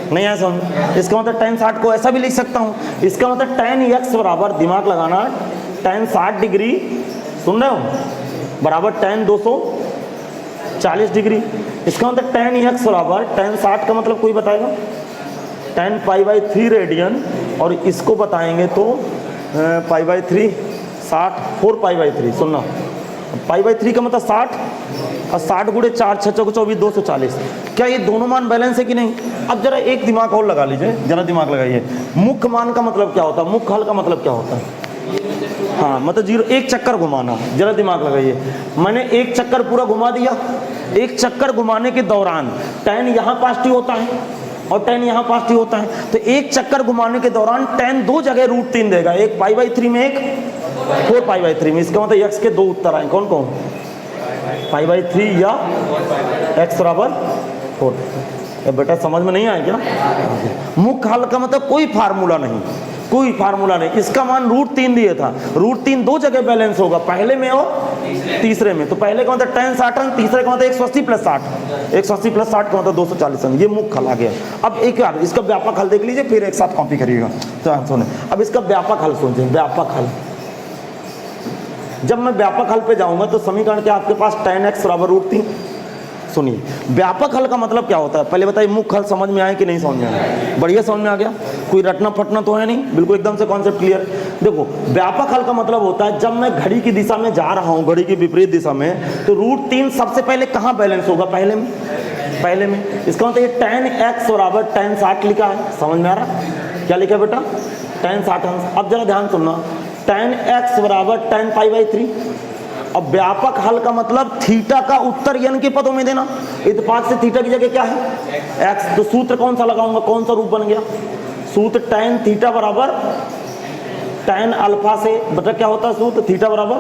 S1: नहीं है समझ। इसका मतलब tan 60 को ऐसा भी लिख सकता हूँ, इसका मतलब tan x बराबर, दिमाग लगाना, tan 60 डिग्री, सुन रहे हो, बराबर tan 240 डिग्री। इसका मतलब tan x बराबर, tan 60 का मतलब कोई बताएगा, tan π/3 रेडियन, और इसको बताएंगे तो π/3 60, 4 π/3, सुनना, π/3 का मतलब 60, और 60 गुणे 4 6 चौके 24 240। क्या ये दोनों मान बैलेंस है कि नहीं। अब जरा एक दिमाग और लगा लीजिए, जरा दिमाग लगाइए, मुख्य मान का मतलब क्या होता है, मुख्य हल का मतलब क्या होता है, हाँ मतलब 0, एक चक्कर घुमाना। जरा दिमाग लगाइए, मैंने एक चक्कर पूरा घुमा दिया, एक चक्कर घुमाने के दौरान tan यहाँ पॉजिटिव होता है और tan यहाँ पॉजिटिव होता है, तो एक चक्कर घुमाने के दौरान tan दो जगह √3 देगा, एक π/3 में, एक 4 π/3 में। इसका मतलब x के दो उत्तर आए, कौन कौन, π/3 या x बराबर 4। बेटा समझ में नहीं आया क्या। मुख्य हल का मतलब कोई फार्मूला नहीं, कोई फार्मूला नहीं। इसका मान √3 दिया था, √3 दो जगह बैलेंस होगा, पहले में और तीसरे में। तो पहले का मतलब tan 60, तीसरे का मतलब 180 प्लस 60, 180 प्लस 60 का मतलब 240। ये मुख्य हल आ गया। अब एक बार इसका व्यापक हल देख लीजिए, फिर एक साथ कॉपी करिएगा। तो सुने, अब इसका व्यापक हल सोचिए, व्यापक हल। जब मैं व्यापक हल पे जाऊंगा तो समीकरण क्या आपके पास, tan x बराबर √3, सुनिए, व्यापक हल का मतलब क्या होता है पहले बताइए। मुख्य हल समझ में आए कि नहीं समझ में आए? बढ़िया समझ में आ गया, कोई रटना फटना तो है नहीं, बिल्कुल एकदम से कॉन्सेप्ट क्लियर। देखो व्यापक हल का मतलब होता है जब मैं घड़ी की दिशा में जा रहा हूँ, घड़ी की विपरीत दिशा में, तो √3 सबसे पहले कहाँ बैलेंस होगा? पहले में। इसका मतलब ये tan x बराबर tan 60 लिखा है, समझ में आ रहा? क्या लिखा है बेटा? tan 60 अंश। अब जरा ध्यान सुनना, tan x बराबर tan π/3। अब व्यापक हल का मतलब थीटा का उत्तर n के पदों में देना। इत्तेफाक से थीटा की जगह क्या है? x। तो सूत्र कौन सा लगाऊंगा? कौन सा रूप बन गया? सूत्र tan थीटा बराबर tan अल्फा से बटा क्या होता है सूत्र? थीटा बराबर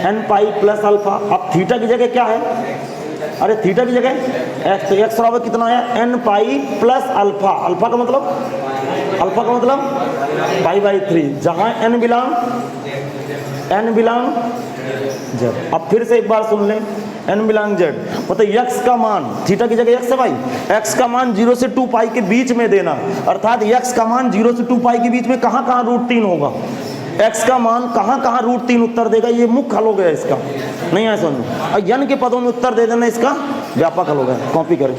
S1: n पाई प्लस अल्फा। अब थीटा की जगह क्या है? अरे थीटा की जगह x, तो x बराबर कितना आया? n pi plus alpha. Alpha का मतलब π/3, जहां n बिलोंग z। अब फिर से एक बार सुन लें, n बिलोंग z मतलब x का मान, थीटा की जगह x है भाई, x का मान 0 से 2 पाई के बीच में देना। अर्थात x का मान 0 से 2 पाई के बीच में कहाँ √3 होगा? x का मान कहाँ √3 उत्तर देगा? ये मुख्य हल हो गया इसका, नहीं है समझ? और n के पदों में उत्तर दे देना, इसका व्यापक हल हो गया। कॉपी करें।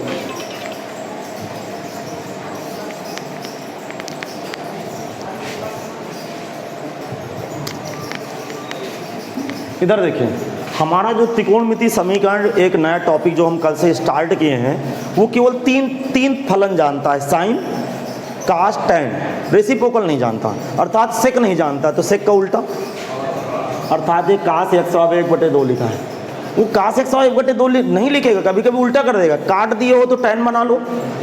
S1: इधर देखिए, हमारा जो त्रिकोणमिति समीकरण एक नया टॉपिक जो हम कल से स्टार्ट किए हैं, वो केवल तीन फलन जानता है, साइन, कास, टैन। रेसिप्रोकल नहीं जानता, अर्थात सेक नहीं जानता। तो सेक का उल्टा, अर्थात ये कास x बराबर 1/2 लिखा है, वो कास x बराबर 1/2 नहीं लिखेगा, कभी कभी उल्टा कर देगा। काट दिए हो तो टैन बना लो,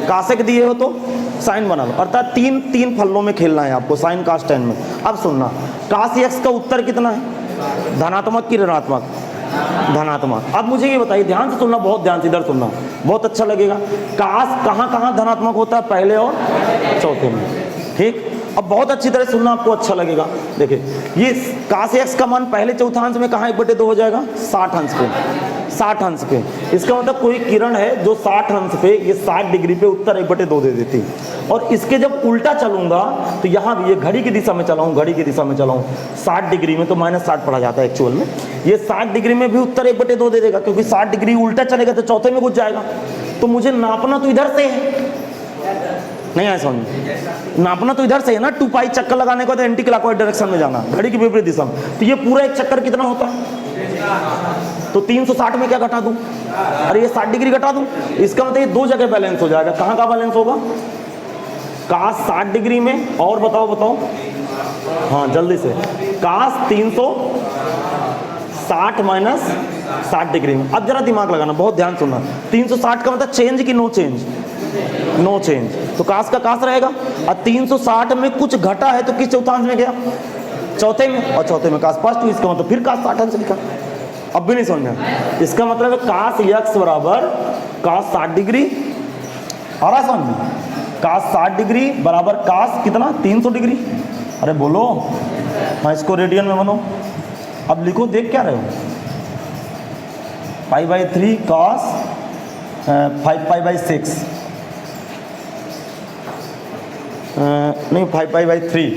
S1: कासेक दिए हो तो साइन बना लो। अर्थात तीन फलों में खेलना है आपको, साइन, कास, टैन में। अब सुनना, कास x का उत्तर कितना है? धनात्मक की ऋणात्मक? धनात्मक। अब मुझे ये बताइए, ध्यान से सुनना, बहुत ध्यान से, इधर सुनना, बहुत अच्छा लगेगा। कास कहाँ धनात्मक होता है? पहले और चौथे में, ठीक। अब बहुत अच्छी तरह सुनना, आपको अच्छा लगेगा। देखिए, ये कास x का मान पहले चौथांश में कहाँ 1/2 हो जाएगा? 60 अंश पे, 60 अंश पे। इसका मतलब कोई किरण है जो 60 अंश पे, ये 60 डिग्री पे उत्तर 1/2 दे देती है। और इसके जब उल्टा चलूंगा तो यहाँ भी ये घड़ी की दिशा में चलाऊँ, 60 डिग्री में तो -60 पड़ा जाता है एक्चुअल में। ये 60 डिग्री में भी उत्तर 1/2 दे देगा, क्योंकि 60 डिग्री उल्टा चलेगा तो चौथे में घुस जाएगा। तो मुझे नापना तो इधर से है, नहीं आया समझ में? नापना तो इधर से है ना, 2 पाई चक्कर लगाने को तो एंटी क्लॉकवाइज डायरेक्शन में जाना, घड़ी की विपरीत दिशा में। तो ये पूरा एक चक्कर कितना होता है? तो 360 में क्या घटा दूं? अरे ये 60 डिग्री घटा दूं। इसका मतलब ये 2 जगह बैलेंस हो जाएगा। कहाँ का बैलेंस होगा? कास 60 डिग्री में, और बताओ, हाँ जल्दी से, कास 360 माइनस 60 डिग्री में। अब जरा दिमाग लगाना, बहुत ध्यान सुनना। 360 का मतलब चेंज की नो चेंज? No change. तो कास का कास रहेगा। और 360 में कुछ घटा है तो किस चौथांश में गया? चौथे में। और चौथे में कास फर्स्ट, इसका मतलब फिर कास 60 अंश लिखा। अब भी नहीं समझ में? इसका मतलब है कास x बराबर कास 60 डिग्री, आ रहा समझ में? कास 60 डिग्री बराबर कास कितना? 300 डिग्री। अरे बोलो, हाँ इसको रेडियन में बनो। अब लिखो, देख क्या रहे हो? π/3 कास 5π/6 नहीं 5π/3।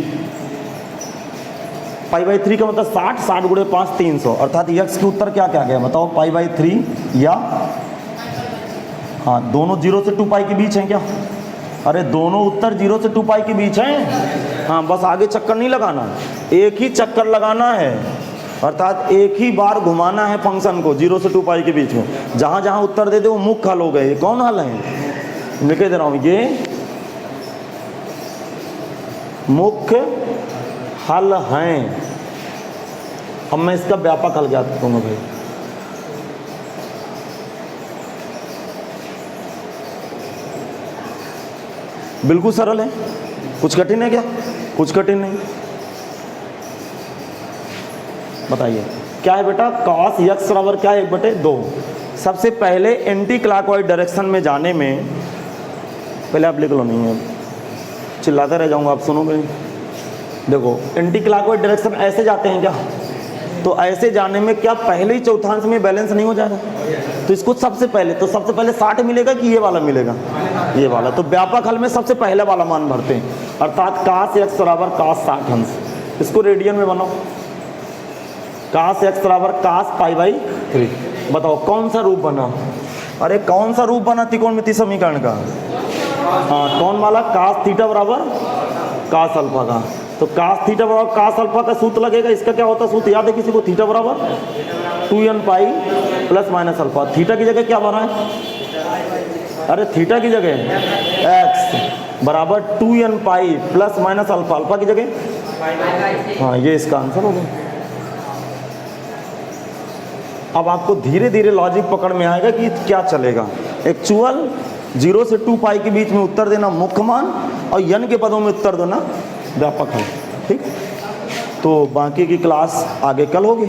S1: π/3 का मतलब 60 गुणे 5 300। अर्थात x के उत्तर क्या क्या गया बताओ? π/3 या हाँ दोनों 0 से 2 पाई के बीच हैं क्या? अरे दोनों उत्तर 0 से 2 पाई के बीच हैं। हाँ बस आगे चक्कर नहीं लगाना, एक ही चक्कर लगाना है। अर्थात एक ही बार घुमाना है फंक्शन को 0 से 2 पाई के बीच में। जहाँ जहाँ उत्तर दे दे वो मुख्य हल हो गए। कौन हल है? लिखे दे रहा हूँ, ये मुख्य हल हैं। अब मैं इसका व्यापक हल ज्ञात करूँगा भाई। बिल्कुल सरल है, कुछ कठिन है क्या? कुछ कठिन नहीं। बताइए क्या है बेटा? cos x बराबर क्या है? 1/2। सबसे पहले एंटी क्लॉकवाइज डायरेक्शन में जाने में, पहले आप लिख लो, नहीं है चिल्लाते रह जाऊंगा, आप सुनोगे। देखो एंटी क्लॉकवाइज डायरेक्शन ऐसे जाते हैं क्या? तो ऐसे जाने में क्या पहले ही चौथांश में बैलेंस नहीं हो जाएगा? तो इसको सबसे पहले 60 मिलेगा कि ये वाला मिलेगा? ये वाला। तो व्यापक हल में सबसे पहले वाला मान भरते हैं, अर्थात कास x बराबर कास 60 अंश। इसको रेडियन में बनाओ, कास x बराबर कास π/3। बताओ कौन सा रूप बना? अरे कौन सा रूप बना त्रिकोणमितीय समीकरण का? हाँ, कौन वाला? कास थीटा बराबर कास अल्फा का। तो कास थीटा बराबर कास अल्फा का सूत्र लगेगा। इसका क्या होता है सूत्र, याद है किसी को? थीटा बराबर 2n pi plus minus alpha. Theta की जगह क्या बना है? अरे थीटा की जगह x बराबर 2n pi plus minus alpha. Alpha की जगह, हाँ, ये इसका आंसर होगा। अब आपको धीरे धीरे लॉजिक पकड़ में आएगा कि क्या चलेगा। एक्चुअल 0 से 2 पाई के बीच में उत्तर देना मुख्य मान, और n के पदों में उत्तर देना व्यापक है। ठीक, तो बाकी की क्लास आगे कल होगी।